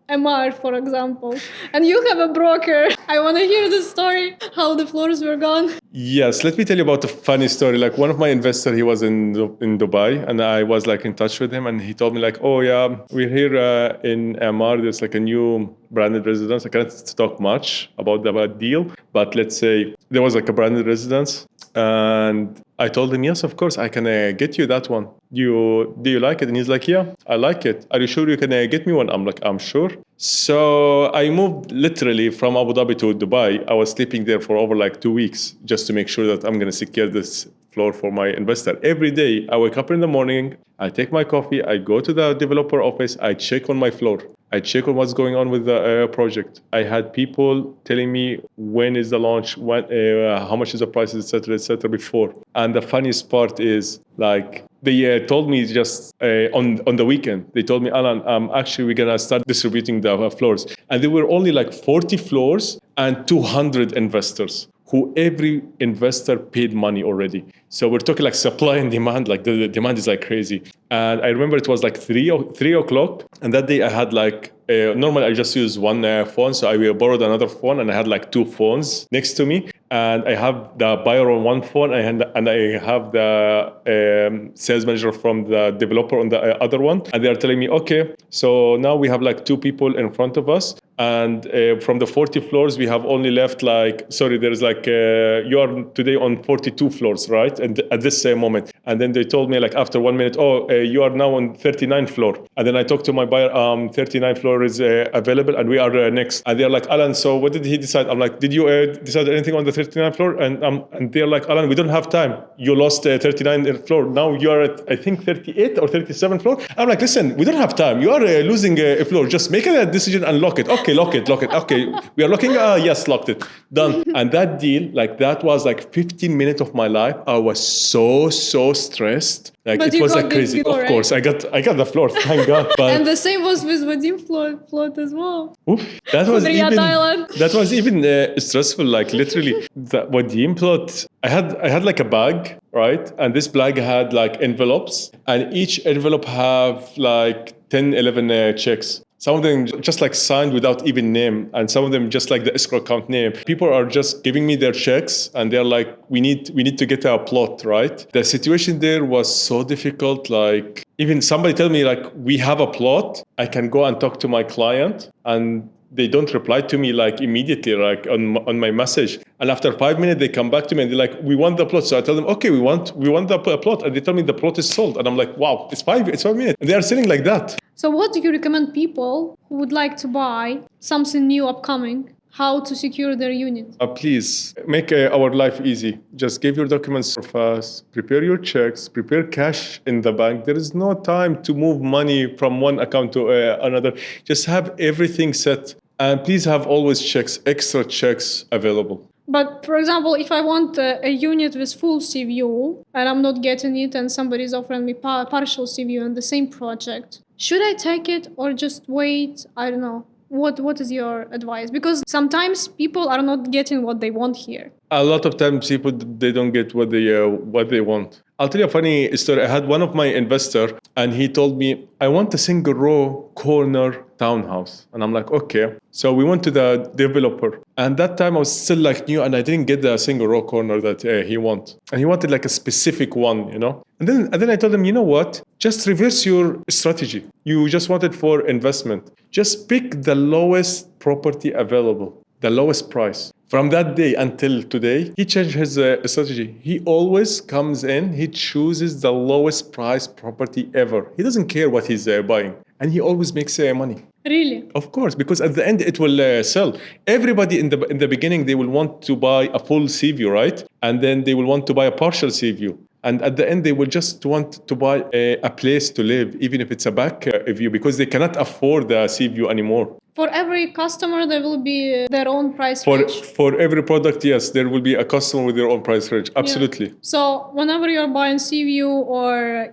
MR, for example, and you have a broker I want to hear the story, how the floors were gone. Yes, let me tell you about a funny story. Like one of my investors, he was in Dubai, and I was like in touch with him, and he told me like, oh yeah, we're here in MR. There's like a new branded residence. I cannot talk much about the deal, but let's say there was like a branded residence, and I told him, yes, of course, I can get you that one. Do you like it? And he's like, yeah, I like it. Are you sure you can get me one? I'm like, I'm sure. So I moved literally from Abu Dhabi to Dubai. I was sleeping there for over like 2 weeks just to make sure that I'm going to secure this floor for my investor. Every day I wake up in the morning, I take my coffee, I go to the developer office, I check on my floor. I check on what's going on with the project. I had people telling me when is the launch, how much is the price, etc., before. And the funniest part is like they told me just on the weekend. They told me, Alan, actually we're gonna start distributing the floors, and there were only like 40 floors and 200 investors. Who every investor paid money already. So we're talking like supply and demand, like the demand is like crazy. And I remember it was like 3 o'clock. And that day I had like, normally I just use one phone. So I borrowed another phone and I had like 2 phones next to me. And I have the buyer on one phone and I have the sales manager from the developer on the other one. And they are telling me, okay, so now we have like 2 people in front of us. And from the 40 floors, we have only left there's like, you are today on 42 floors, right? And at this moment. And then they told me like after 1 minute, you are now on 39th floor. And then I talked to my buyer, 39th floor is available and we are next. And they're like, Alan, so what did he decide? I'm like, did you decide anything on the 39th floor? And they're like, Alan, we don't have time. You lost 39th floor. Now you are at, I think, 38 or 37th floor. I'm like, listen, we don't have time. You are losing a floor. Just make a decision and lock it. Okay, lock it. Okay, we are locking. Yes, locked it. Done. And that deal, like that was like 15 minutes of my life. I was so stressed. Like but it was like crazy. Floor, of course, I got the floor. Thank God. But and the same was with Vadim's float as well. Oof, that was even stressful. Like literally, the Vadim plot. I had like a bag, right? And this bag had like envelopes, and each envelope have like 10, 11 checks. Some of them just like signed without even name, and some of them just like the escrow account name. People are just giving me their checks, and they're like, "We need to get a plot, right?" The situation there was so difficult. Like even somebody tell me like, "We have a plot." I can go and talk to my client, and they don't reply to me like immediately, like on my message. And after 5 minutes, they come back to me and they're like, "We want the plot." So I tell them, "Okay, we want the plot," and they tell me the plot is sold, and I'm like, "Wow, it's 5 minutes," and they are selling like that. So what do you recommend people who would like to buy something new upcoming? How to secure their unit? Please make our life easy. Just give your documents fast, prepare your checks, prepare cash in the bank. There is no time to move money from one account to another. Just have everything set. And please have always extra checks available. But for example, if I want a unit with full sea view and I'm not getting it and somebody's offering me partial sea view on the same project, should I take it or just wait? I don't know. What is your advice? Because sometimes people are not getting what they want here. A lot of times people, they don't get what they want. I'll tell you a funny story. I had one of my investor and he told me, I want a single row corner townhouse. And I'm like, okay. So we went to the developer. And that time I was still like new and I didn't get the single row corner that he wanted. And he wanted like a specific one, you know. And then I told him, you know what? Just reverse your strategy. You just want it for investment. Just pick the lowest property available, the lowest price. From that day until today, he changed his strategy. He always comes in, he chooses the lowest price property ever. He doesn't care what he's buying. And he always makes money. Really? Of course, because at the end it will sell. Everybody in the beginning, they will want to buy a full sea view, right? And then they will want to buy a partial sea view. And at the end, they will just want to buy a place to live, even if it's a back view, because they cannot afford the sea view anymore. For every customer, there will be their own price range. For every product, yes, there will be a customer with their own price range. Absolutely. Yeah. So whenever you're buying sea view or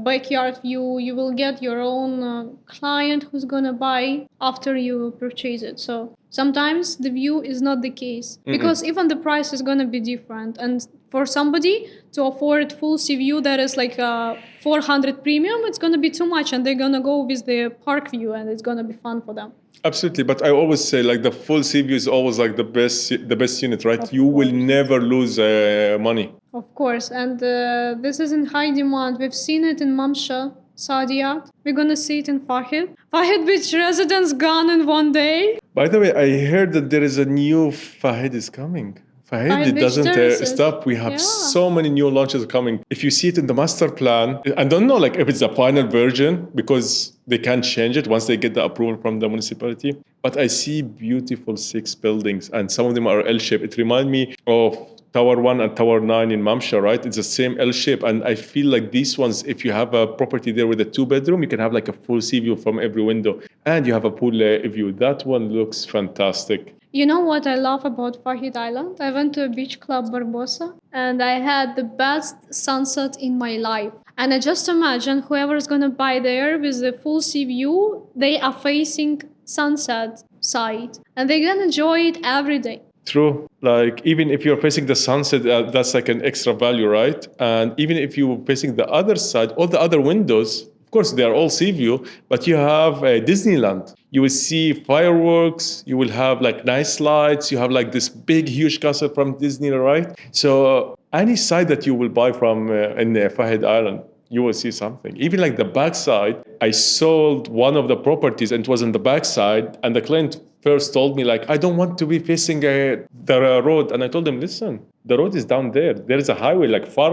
backyard view, you will get your own client who's gonna buy after you purchase it. So Sometimes the view is not the case because even the price is going to be different. And for somebody to afford full sea view that is like a 400 premium, it's going to be too much, and they're going to go with the park view, and it's going to be fun for them. Absolutely, but I always say like the full sea view is always like the best unit, right? You will never lose money. Of course, and this is in high demand. We've seen it in Mamsha, Saadiyat. We're gonna see it in Fahid. Fahid Beach residence gone in one day. By the way, I heard that there is a new Fahid is coming. Fahid, it doesn't stop. We have so many new launches coming. If you see it in the master plan, I don't know like if it's the final version because they can't change it once they get the approval from the municipality. But I see beautiful 6 buildings, and some of them are L-shaped. It reminds me of Tower 1 and Tower 9 in Mamsha, right? It's the same L shape. And I feel like these ones, if you have a property there with a 2-bedroom, you can have like a full sea view from every window. And you have a pool view. That one looks fantastic. You know what I love about Fahid Island? I went to a beach club Barbosa and I had the best sunset in my life. And I just imagine whoever is going to buy there with the full sea view, they are facing sunset side and they're going to enjoy it every day. True. Like even if you're facing the sunset, that's like an extra value, right? And even if you're facing the other side, all the other windows, of course, they are all sea view, but you have Disneyland. You will see fireworks. You will have like nice lights. You have like this big, huge castle from Disney, right? So any side that you will buy from in Fahid Island, you will see something. Even like the backside, I sold one of the properties and it was on the backside, and the client first told me like, I don't want to be facing the road. And I told him, listen, the road is down there. There is a highway like far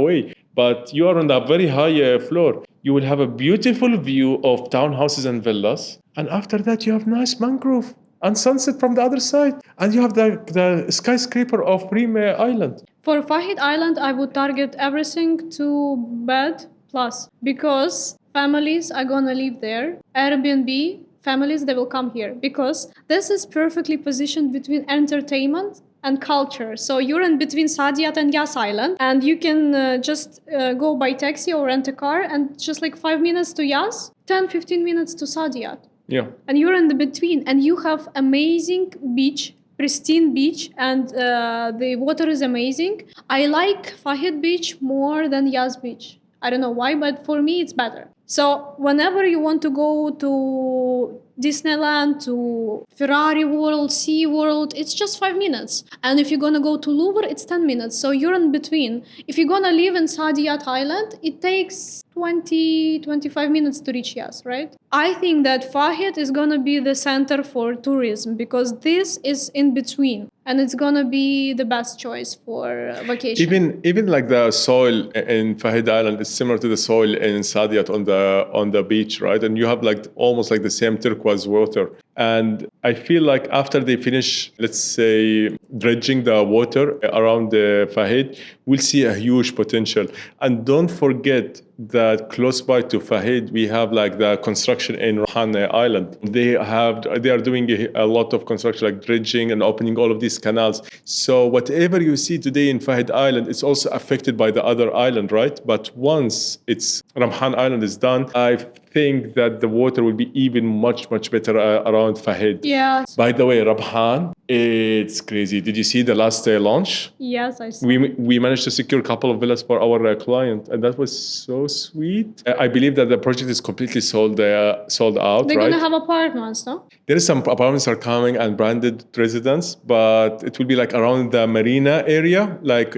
away. But you are on a very high floor. You will have a beautiful view of townhouses and villas. And after that, you have nice mangrove and sunset from the other side. And you have the skyscraper of Reem Island. For Fahid Island, I would target everything to bed plus because families are going to live there. Airbnb, families, they will come here because this is perfectly positioned between entertainment and culture. So you're in between Saadiyat and Yas Island, and you can just go by taxi or rent a car, and just like 5 minutes to Yas, 10-15 minutes to Saadiyat. Yeah. And you're in the between, and you have amazing beach, pristine beach, and the water is amazing. I like Fahid Beach more than Yas Beach. I don't know why, but for me it's better. So whenever you want to go to Disneyland, to Ferrari World, Sea World, it's just 5 minutes. And if you're going to go to Louvre, it's 10 minutes. So you're in between. If you're going to live in Saadiyat Island, it takes 20-25 minutes to reach Yas, right? I think that Fahid is going to be the center for tourism because this is in between. And it's going to be the best choice for vacation. Even like the soil in Fahid Island is similar to the soil in Saadiyat on the beach, right? And you have like almost like the same turquoise water. And I feel like after they finish, let's say, dredging the water around the Fahid, we'll see a huge potential. And don't forget that close by to Fahid, we have like the construction in Ramhan Island. They are doing a lot of construction, like dredging and opening all of these canals. So whatever you see today in Fahid Island, it's also affected by the other island, right? But once Ramhan Island is done, I think that the water will be even much better around Fahid. Yeah. By the way, Ramhan, it's crazy. Did you see the last last? Yes, I saw. We managed to secure a couple of villas for our client, and that was so sweet. I believe that the project is completely sold out. They're right? going to have apartments, no? There is some apartments are coming and branded residence, but it will be like around the Marina area, like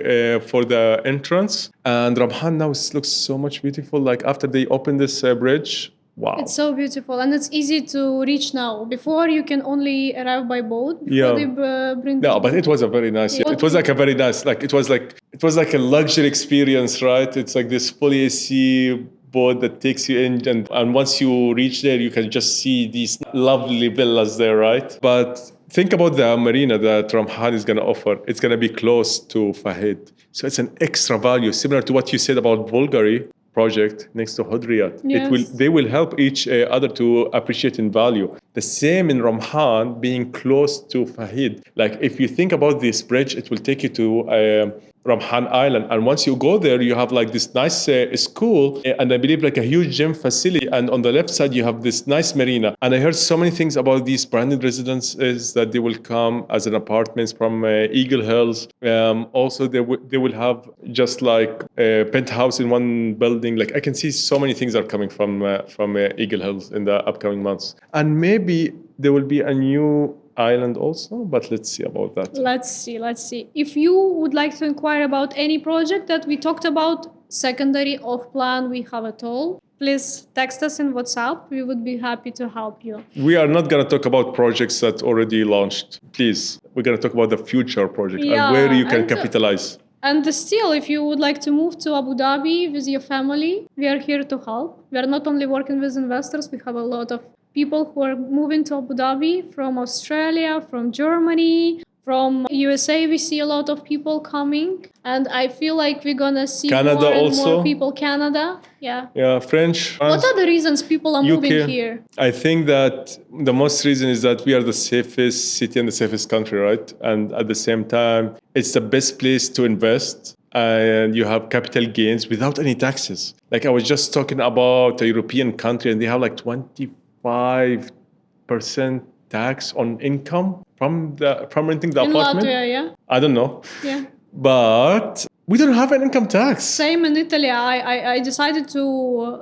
for the entrance. And Ramhan now looks so much beautiful. Like after they open this bridge, wow. It's so beautiful, and it's easy to reach now. Before, you can only arrive by boat before they bring. No, but it was a very nice. Yeah. It was like a very nice. Like it was like a luxury experience, right? It's like this fully AC boat that takes you in, and once you reach there, you can just see these lovely villas there, right? But think about the marina that Ramhan is going to offer. It's going to be close to Fahid, so it's an extra value, similar to what you said about Bulgari project next to Hudayriyat. Yes. They will help each other to appreciate in value. The same in Ramhan, being close to Fahid. Like if you think about this bridge, it will take you to Ramhan Island. And once you go there, you have like this nice school and I believe like a huge gym facility. And on the left side, you have this nice marina. And I heard so many things about these branded residences that they will come as an apartments from Eagle Hills. Also, they will have just like a penthouse in one building. Like I can see so many things are coming from Eagle Hills in the upcoming months. And maybe there will be a new island also, but let's see about that. Let's see. If you would like to inquire about any project that we talked about, secondary, off plan, we have it all. Please text us in WhatsApp. We would be happy to help you. We are not going to talk about projects that already launched. Please, we're going to talk about the future project and where you can capitalize. And still, if you would like to move to Abu Dhabi with your family, we are here to help. We are not only working with investors, we have a lot of people who are moving to Abu Dhabi from Australia, from Germany, from USA. We see a lot of people coming, and I feel like we're gonna see Canada more and also. more people. Canada, yeah, French. What are the reasons people are moving here? I think that the most reason is that we are the safest city and the safest country, right? And at the same time, it's the best place to invest. And you have capital gains without any taxes. Like I was just talking about a European country, and they have like 25% tax on income from renting the apartment. In Latvia, yeah. I don't know. Yeah. But we don't have an income tax. Same in Italy. I decided to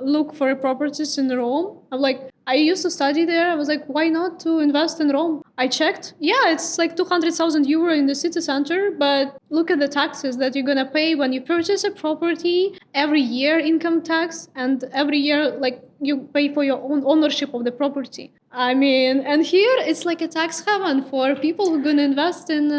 look for properties in Rome. I'm like, I used to study there. I was like, why not to invest in Rome? I checked. Yeah, it's like 200,000 euro in the city center. But look at the taxes that you're going to pay when you purchase a property. Every year income tax. And every year, like, you pay for your own ownership of the property. I mean, and here it's like a tax heaven for people who are going to invest in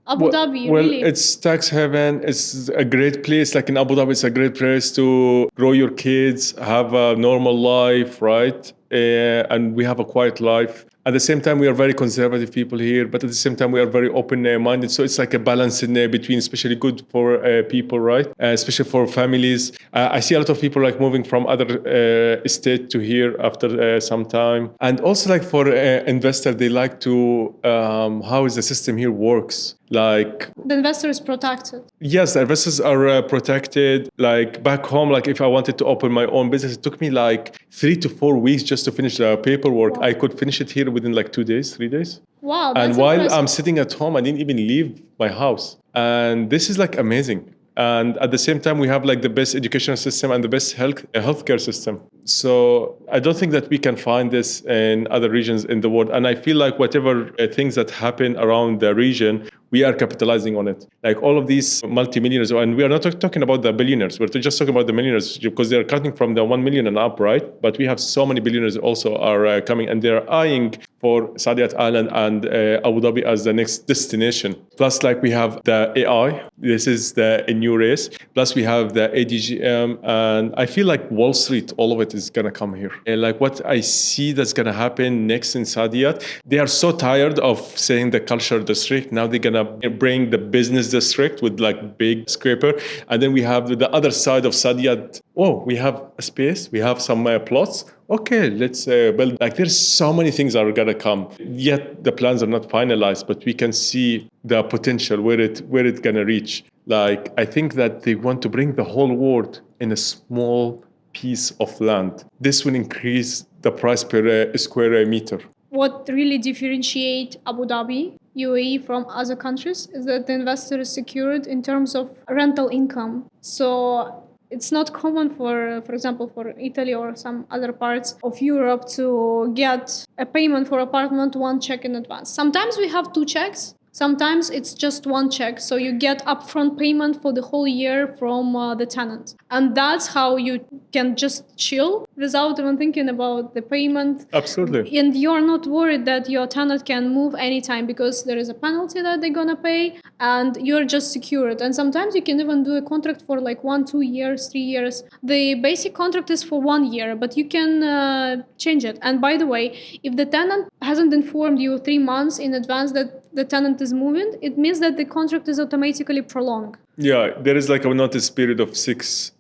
Abu Dhabi, well, really. It's tax heaven. It's a great place. Like in Abu Dhabi, it's a great place to grow your kids, have a normal life, right? And we have a quiet life. At the same time, we are very conservative people here, but at the same time, we are very open-minded. So it's like a balance in between, especially good for people, right? Especially for families. I see a lot of people like moving from other state to here after some time. And also like for investors, they like to, how is the system here works? Like the investor is protected. Yes, the investors are protected. Like back home, like if I wanted to open my own business, it took me like 3 to 4 weeks just to finish the paperwork. Wow. I could finish it here within like 2 days, 3 days. Wow, that's And while impressive. I'm sitting at home, I didn't even leave my house. And this is like amazing. And at the same time, we have like the best educational system and the best healthcare system. So I don't think that we can find this in other regions in the world. And I feel like whatever things that happen around the region, we are capitalizing on it. Like all of these multimillionaires, and we are not talking about the billionaires, we're just talking about the millionaires because they're cutting from the 1 million and up, right? But we have so many billionaires also are coming and they're eyeing for Saadiyat Island and Abu Dhabi as the next destination. Plus, like we have the AI, this is the new race. Plus we have the ADGM, and I feel like Wall Street, all of it is gonna come here. And like what I see that's gonna happen next in Saadiyat, they are so tired of saying the culture district. Now they're gonna bring the business district with like big scraper. And then we have the other side of Saadiyat. Oh, we have a space, we have some plots. Okay, let's build. Like there's so many things are gonna come. Yet the plans are not finalized, but we can see the potential where it's gonna reach. Like I think that they want to bring the whole world in a small piece of land. This will increase the price per square meter. What really differentiates Abu Dhabi, UAE from other countries is that the investor is secured in terms of rental income. So it's not common for example, for Italy or some other parts of Europe to get a payment for apartment, one check in advance. Sometimes we have 2 checks. Sometimes it's just 1 check. So you get upfront payment for the whole year from the tenant. And that's how you can just chill without even thinking about the payment. Absolutely. And you're not worried that your tenant can move anytime because there is a penalty that they're going to pay and you're just secured. And sometimes you can even do a contract for like 1, 2 years, 3 years. The basic contract is for 1 year, but you can change it. And by the way, if the tenant hasn't informed you 3 months in advance that the tenant is moving, it means that the contract is automatically prolonged. Yeah, there is like a notice period of 60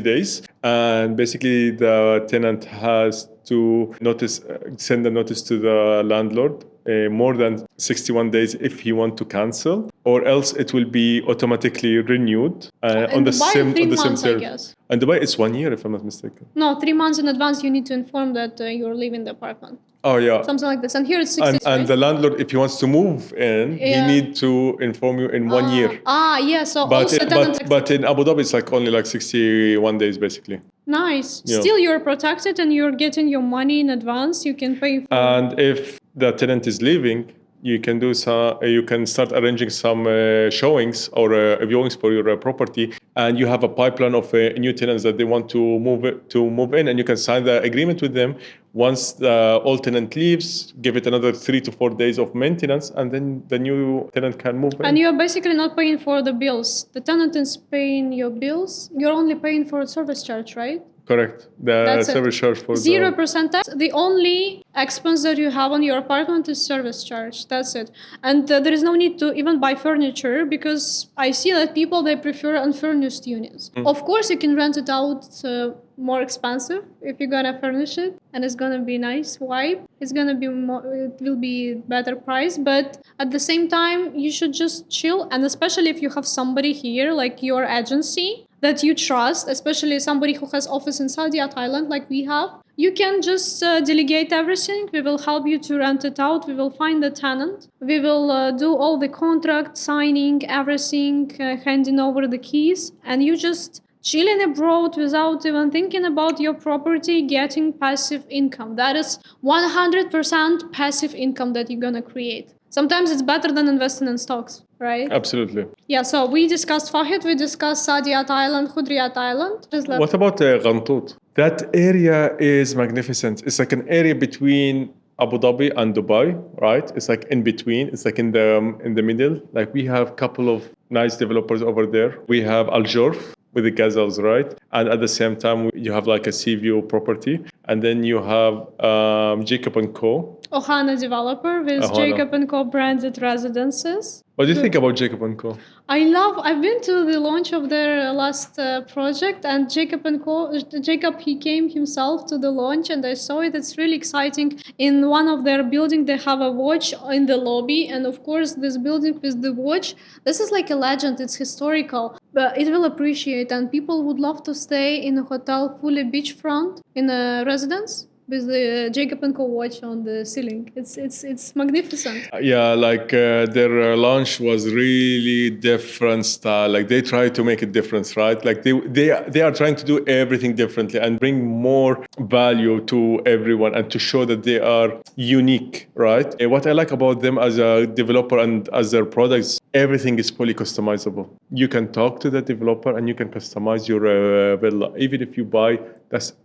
days. And basically the tenant has to send a notice to the landlord more than 61 days if he want to cancel, or else it will be automatically renewed on the same term. And Dubai, it's 1 year, if I'm not mistaken. No, 3 months in advance, you need to inform that you're leaving the apartment. Oh, yeah. Something like this. And here it's 60 days. And the landlord, if he wants to move in, he need to inform you in 1 year. Yeah. So But, also but in Abu Dhabi, it's like only like 61 days, basically. Nice. Yeah. Still, you're protected and you're getting your money in advance. You can pay for And if the tenant is leaving, you can start arranging some showings or viewings for your property, and you have a pipeline of new tenants that they want to move in, and you can sign the agreement with them. Once the old tenant leaves, give it another 3 to 4 days of maintenance, and then the new tenant can move in. And you're basically not paying for the bills. The tenant is paying your bills. You're only paying for service charge, right? Correct. The service charge for 0% tax. The only expense that you have on your apartment is service charge. That's it. And there is no need to even buy furniture, because I see that people, they prefer unfurnished units. Of course, you can rent it out more expensive if you're gonna furnish it, and it's gonna be nice vibe. It's gonna be it will be better price, but at the same time, you should just chill. And especially if you have somebody here, like your agency, that you trust, especially somebody who has office in Saadiyat Island like we have, you can just delegate everything. We will help you to rent it out. We will find the tenant. We will do all the contract signing, everything, handing over the keys, and you just chilling abroad without even thinking about your property, getting passive income. That is 100% passive income that you're gonna create. Sometimes it's better than investing in stocks, right? Absolutely. Yeah, so we discussed Fahid, we discussed Saadiyat Island, Hudayriyat Island. What about Ghantout? That area is magnificent. It's like an area between Abu Dhabi and Dubai, right? It's like in between. It's like in the middle. Like we have a couple of nice developers over there. We have Al Jorf with the gazelles, right? And at the same time, you have like a sea view property. And then you have Jacob & Co. Ohana developer with Ohana. Jacob & Co. branded residences. What do you think about Jacob & Co? I've been to the launch of their last project, and Jacob, he came himself to the launch, and I saw it. It's really exciting. In one of their buildings, they have a watch in the lobby, and of course, this building with the watch, this is like a legend. It's historical, but it will appreciate, and people would love to stay in a hotel fully beachfront in a residence with the Jacob & Co. watch on the ceiling. It's magnificent. Yeah, like their launch was really different style. Like they try to make it different, right? Like they are trying to do everything differently and bring more value to everyone and to show that they are unique, right? And what I like about them as a developer and as their products, everything is fully customizable. You can talk to the developer and you can customize your villa, even if you buy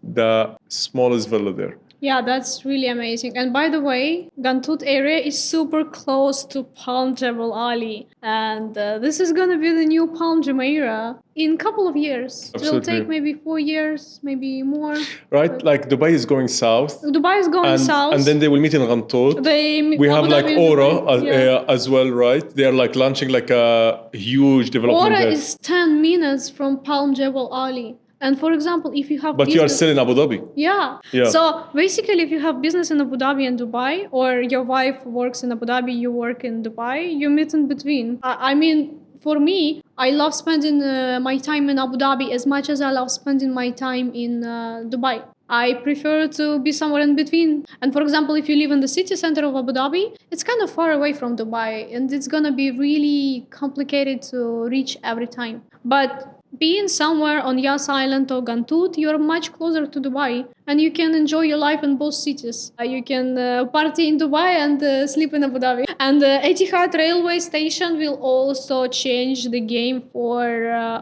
the smallest villa there. Yeah, that's really amazing. And by the way, Ghantout area is super close to Palm Jebel Ali. And this is going to be the new Palm Jumeirah in a couple of years. Absolutely. It will take maybe 4 years, maybe more. Right? Like Dubai is going south. Dubai is going south. And then they will meet in Ghantout. We have like Aura as well, right? They are like launching like a huge development Aura there. is 10 minutes from Palm Jebel Ali. And for example, if you have But you are still in Abu Dhabi. Yeah. So basically, if you have business in Abu Dhabi and Dubai, or your wife works in Abu Dhabi, you work in Dubai, you meet in between. I mean, for me, I love spending my time in Abu Dhabi as much as I love spending my time in Dubai. I prefer to be somewhere in between. And for example, if you live in the city center of Abu Dhabi, it's kind of far away from Dubai, and it's gonna be really complicated to reach every time. But being somewhere on Yas Island or Ghantout, you're much closer to Dubai, and you can enjoy your life in both cities. You can party in Dubai and sleep in Abu Dhabi. And the Etihad railway station will also change the game for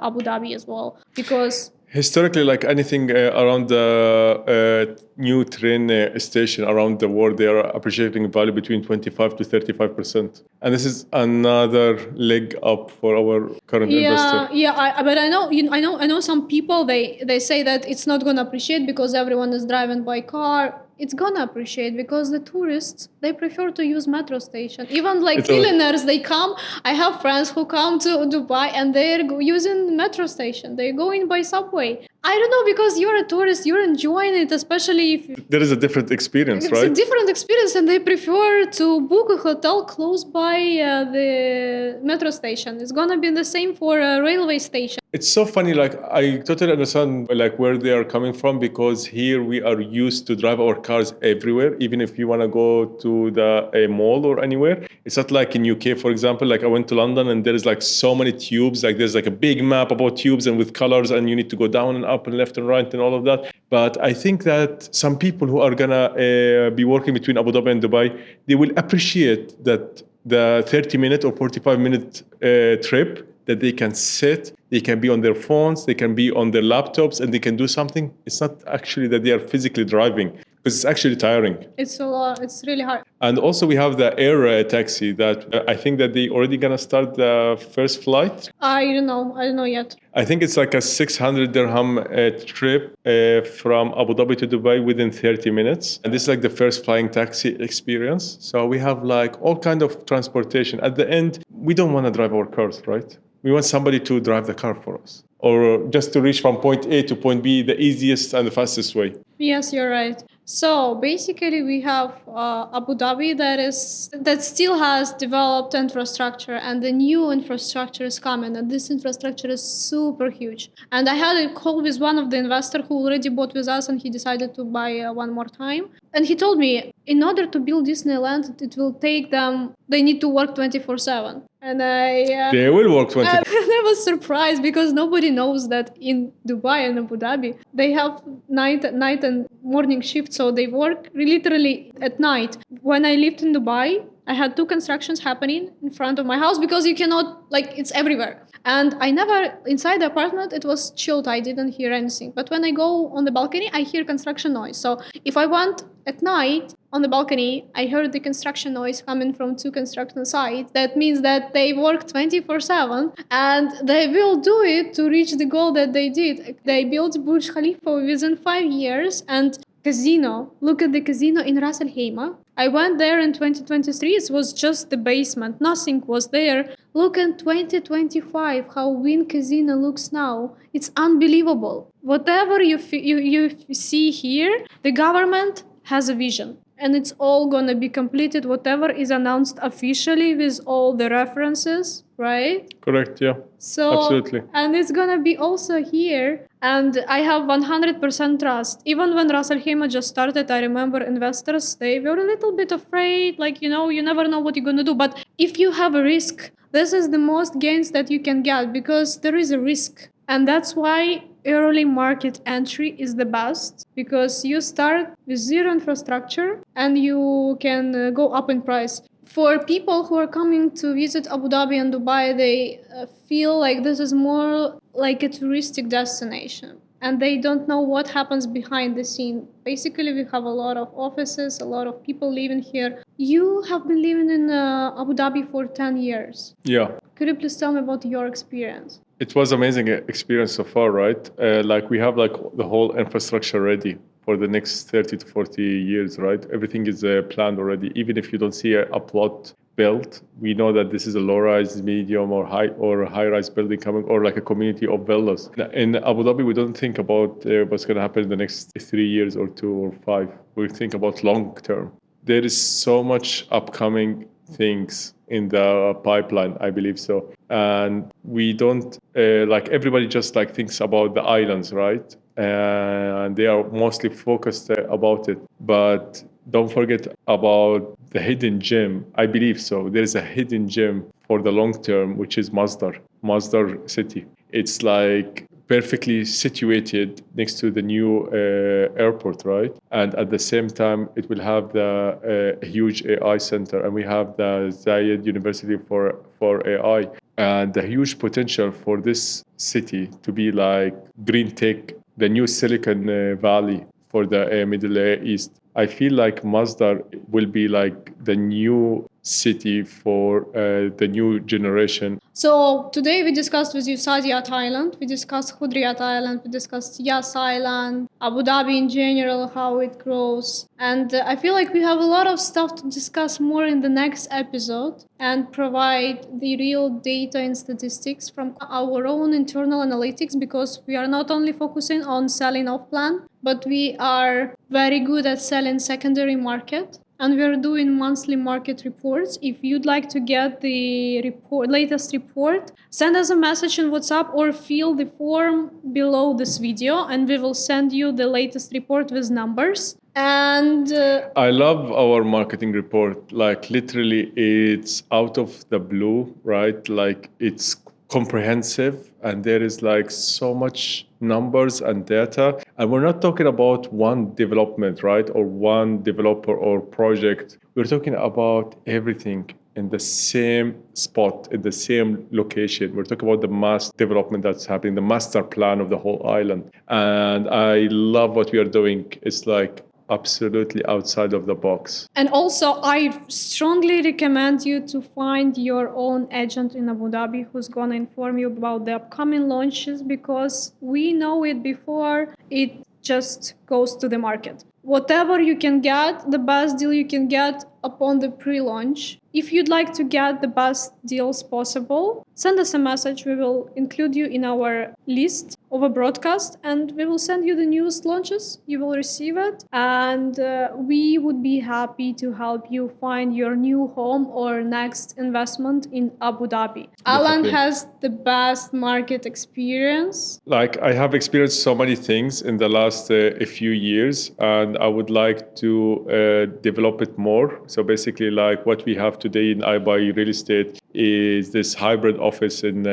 Abu Dhabi as well, because historically, like anything around the new train station around the world, they are appreciating value between 25 to 35%. And this is another leg up for our current investor. Yeah, but I know some people, they say that it's not going to appreciate because everyone is driving by car. It's gonna appreciate because the tourists, they prefer to use metro station. Even like millionaires, they come. I have friends who come to Dubai and they're using metro station. They're going by subway. I don't know, because you're a tourist, you're enjoying it, especially if There is a different experience, it's right? a different experience, and they prefer to book a hotel close by the metro station. It's gonna be the same for a railway station. It's so funny, like I totally understand like where they are coming from, because here we are used to drive our cars everywhere, even if you want to go to a mall or anywhere. It's not like in UK, for example. Like I went to London and there is like so many tubes, like there's like a big map about tubes and with colors, and you need to go down and up and left and right and all of that. But I think that some people who are gonna be working between Abu Dhabi and Dubai, they will appreciate that the 30-minute or 45-minute trip, that they can sit, they can be on their phones, they can be on their laptops, and they can do something. It's not actually that they are physically driving, because it's actually tiring. It's a lot. It's really hard. And also we have the air taxi that I think that they already gonna start the first flight. I don't know yet. I think it's like a 600 dirham trip from Abu Dhabi to Dubai within 30 minutes. And this is like the first flying taxi experience. So we have like all kind of transportation. At the end, we don't want to drive our cars, right? We want somebody to drive the car for us, or just to reach from point A to point B the easiest and the fastest way. Yes, you're right. So basically, we have Abu Dhabi that still has developed infrastructure, and the new infrastructure is coming, and this infrastructure is super huge. And I had a call with one of the investors who already bought with us, and he decided to buy one more time. And he told me, in order to build Disneyland, it will take them. They need to work 24/7. And They will work 20. I was surprised, because nobody knows that in Dubai and Abu Dhabi they have night and morning shift, so they work literally at night. When I lived in Dubai, I had 2 constructions happening in front of my house, because you cannot, like, it's everywhere. And I never, inside the apartment, it was chilled. I didn't hear anything. But when I go on the balcony, I hear construction noise. So if I went at night on the balcony, I heard the construction noise coming from 2 construction sites. That means that they work 24/7, and they will do it to reach the goal that they did. They built Burj Khalifa within 5 years, and casino. Look at the casino in Ras Al Khaimah. I went there in 2023. It was just the basement. Nothing was there. Look at 2025, how Wynn Casino looks now. It's unbelievable. Whatever you see here, the government has a vision. And it's all gonna be completed, whatever is announced officially with all the references, right? Correct, yeah. So, absolutely. And it's gonna be also here. And I have 100% trust. Even when Ras Al Khaimah just started, I remember investors, they were a little bit afraid, like, you never know what you're gonna do. But if you have a risk, this is the most gains that you can get, because there is a risk. And that's why early market entry is the best, because you start with zero infrastructure and you can go up in price. For people who are coming to visit Abu Dhabi and Dubai, they feel like this is more like a touristic destination, and they don't know what happens behind the scene. Basically, we have a lot of offices, a lot of people living here. You have been living in Abu Dhabi for 10 years. Yeah. Could you please tell me about your experience? It was amazing experience so far, right? Like we have like the whole infrastructure ready for the next 30 to 40 years, right? Everything is planned already. Even if you don't see a plot built, we know that this is a low-rise, medium, or high-rise building coming, or like a community of villas. In Abu Dhabi, we don't think about what's going to happen in the next 3 years or 2 or 5. We think about long term. There is so much upcoming things in the pipeline, I believe so. And we don't, like everybody just like thinks about the islands, right? And they are mostly focused about it. But don't forget about the hidden gem. I believe so. There is a hidden gem for the long term, which is Masdar city. It's like perfectly situated next to the new airport, right? And at the same time, it will have the huge AI center, and we have the Zayed University for AI, and the huge potential for this city to be like green tech, the new Silicon Valley for the Middle East. I feel like Masdar will be like the new city for the new generation. So today we discussed with you Saadiyat Island, we discussed Hudayriyat Island, we discussed Yas Island, Abu Dhabi in general, how it grows. And I feel like we have a lot of stuff to discuss more in the next episode and provide the real data and statistics from our own internal analytics, because we are not only focusing on selling off plan, but we are very good at selling secondary market. And we're doing monthly market reports. If you'd like to get the latest report, send us a message on WhatsApp or fill the form below this video, and we will send you the latest report with numbers. And I love our marketing report. Like literally, it's out of the blue, right? Like it's comprehensive, and there is like so much numbers and data, and we're not talking about one development, right, or one developer or project. We're talking about everything in the same spot, in the same location. We're talking about the mass development that's happening, the master plan of the whole island. And I love what we are doing. It's like absolutely outside of the box. And also, I strongly recommend you to find your own agent in Abu Dhabi who's going to inform you about the upcoming launches, because we know it before it just goes to the market. Whatever you can get, the best deal you can get upon the pre-launch. If you'd like to get the best deals possible, send us a message. We will include you in our list of a broadcast, and we will send you the newest launches. You will receive it, and we would be happy to help you find your new home or next investment in Abu Dhabi. Alan has the best market experience. Like I have experienced so many things in the last a few years, and I would like to develop it more. So basically, like what we have today in iBuy Real Estate is this hybrid office in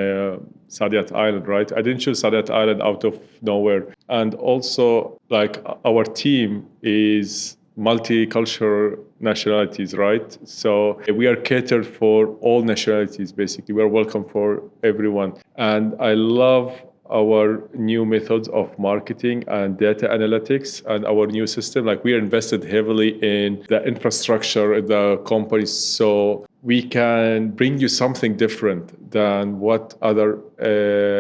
Saadiyat Island, right? I didn't choose Saadiyat Island out of nowhere. And also, like our team is multicultural nationalities, right? So we are catered for all nationalities, basically. We are welcome for everyone. And I love our new methods of marketing and data analytics and our new system. Like we are invested heavily in the infrastructure in the company, so we can bring you something different than what other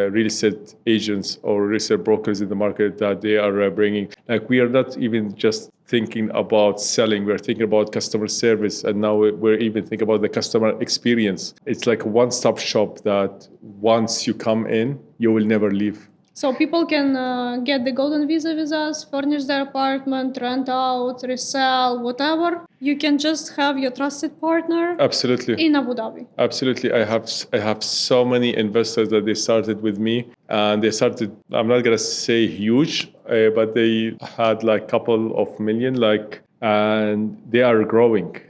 real estate agents or real estate brokers in the market that they are bringing. Like we are not even just thinking about selling, we're thinking about customer service, and now we're even thinking about the customer experience. It's like a one-stop shop that once you come in, you will never leave. So people can get the golden visa with us, furnish their apartment, rent out, resell, whatever. You can just have your trusted partner. Absolutely. In Abu Dhabi. Absolutely. I have so many investors that they started with me, and they started, I'm not going to say huge, but they had like couple of million, and they are growing.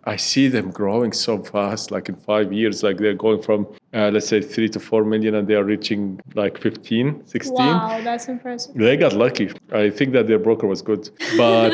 I see them growing so fast, like in 5 years, like they're going from, let's say 3 to 4 million, and they are reaching like 15, 16. Wow, that's impressive. They got lucky. I think that their broker was good. But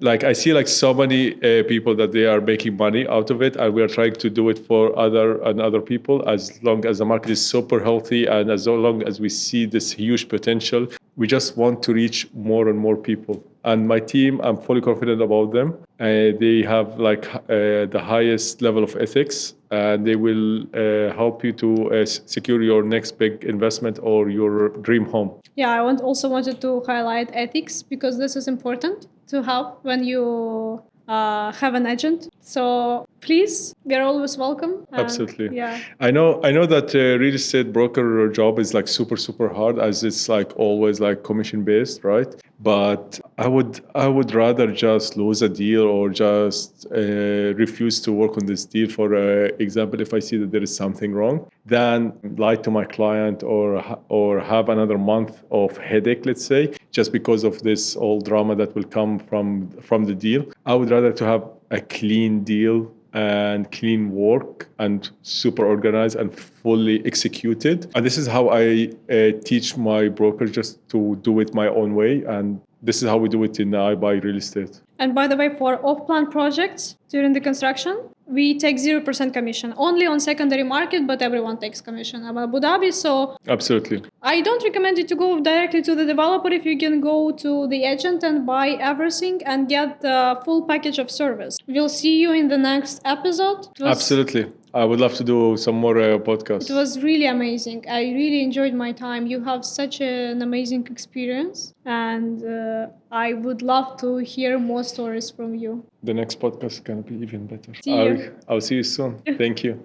like I see like so many people that they are making money out of it, and we are trying to do it for other people, as long as the market is super healthy and as long as we see this huge potential. We just want to reach more and more people. And my team, I'm fully confident about them. They have like the highest level of ethics, and they will help you to secure your next big investment or your dream home. Yeah, I also wanted to highlight ethics, because this is important to have when you have an agent. So please, we are always welcome. Absolutely. Yeah. I know that real estate broker job is like super hard, as it's like always like commission based, right? But I would rather just lose a deal or just refuse to work on this deal, for example, if I see that there is something wrong, than lie to my client or have another month of headache, let's say, just because of this old drama that will come from the deal. I would rather to have a clean deal and clean work and super organized and fully executed. And this is how I teach my brokers just to do it my own way. And this is how we do it in iBuy Real Estate. And by the way, for off-plan projects during the construction, we take 0% commission. Only on secondary market, but everyone takes commission. I'm Abu Dhabi, so Absolutely. I don't recommend you to go directly to the developer if you can go to the agent and buy everything and get the full package of service. We'll see you in the next episode. Absolutely. I would love to do some more podcasts. It was really amazing. I really enjoyed my time. You have such an amazing experience, and I would love to hear more stories from you. The next podcast is going to be even better. See you. I'll see you soon. Thank you.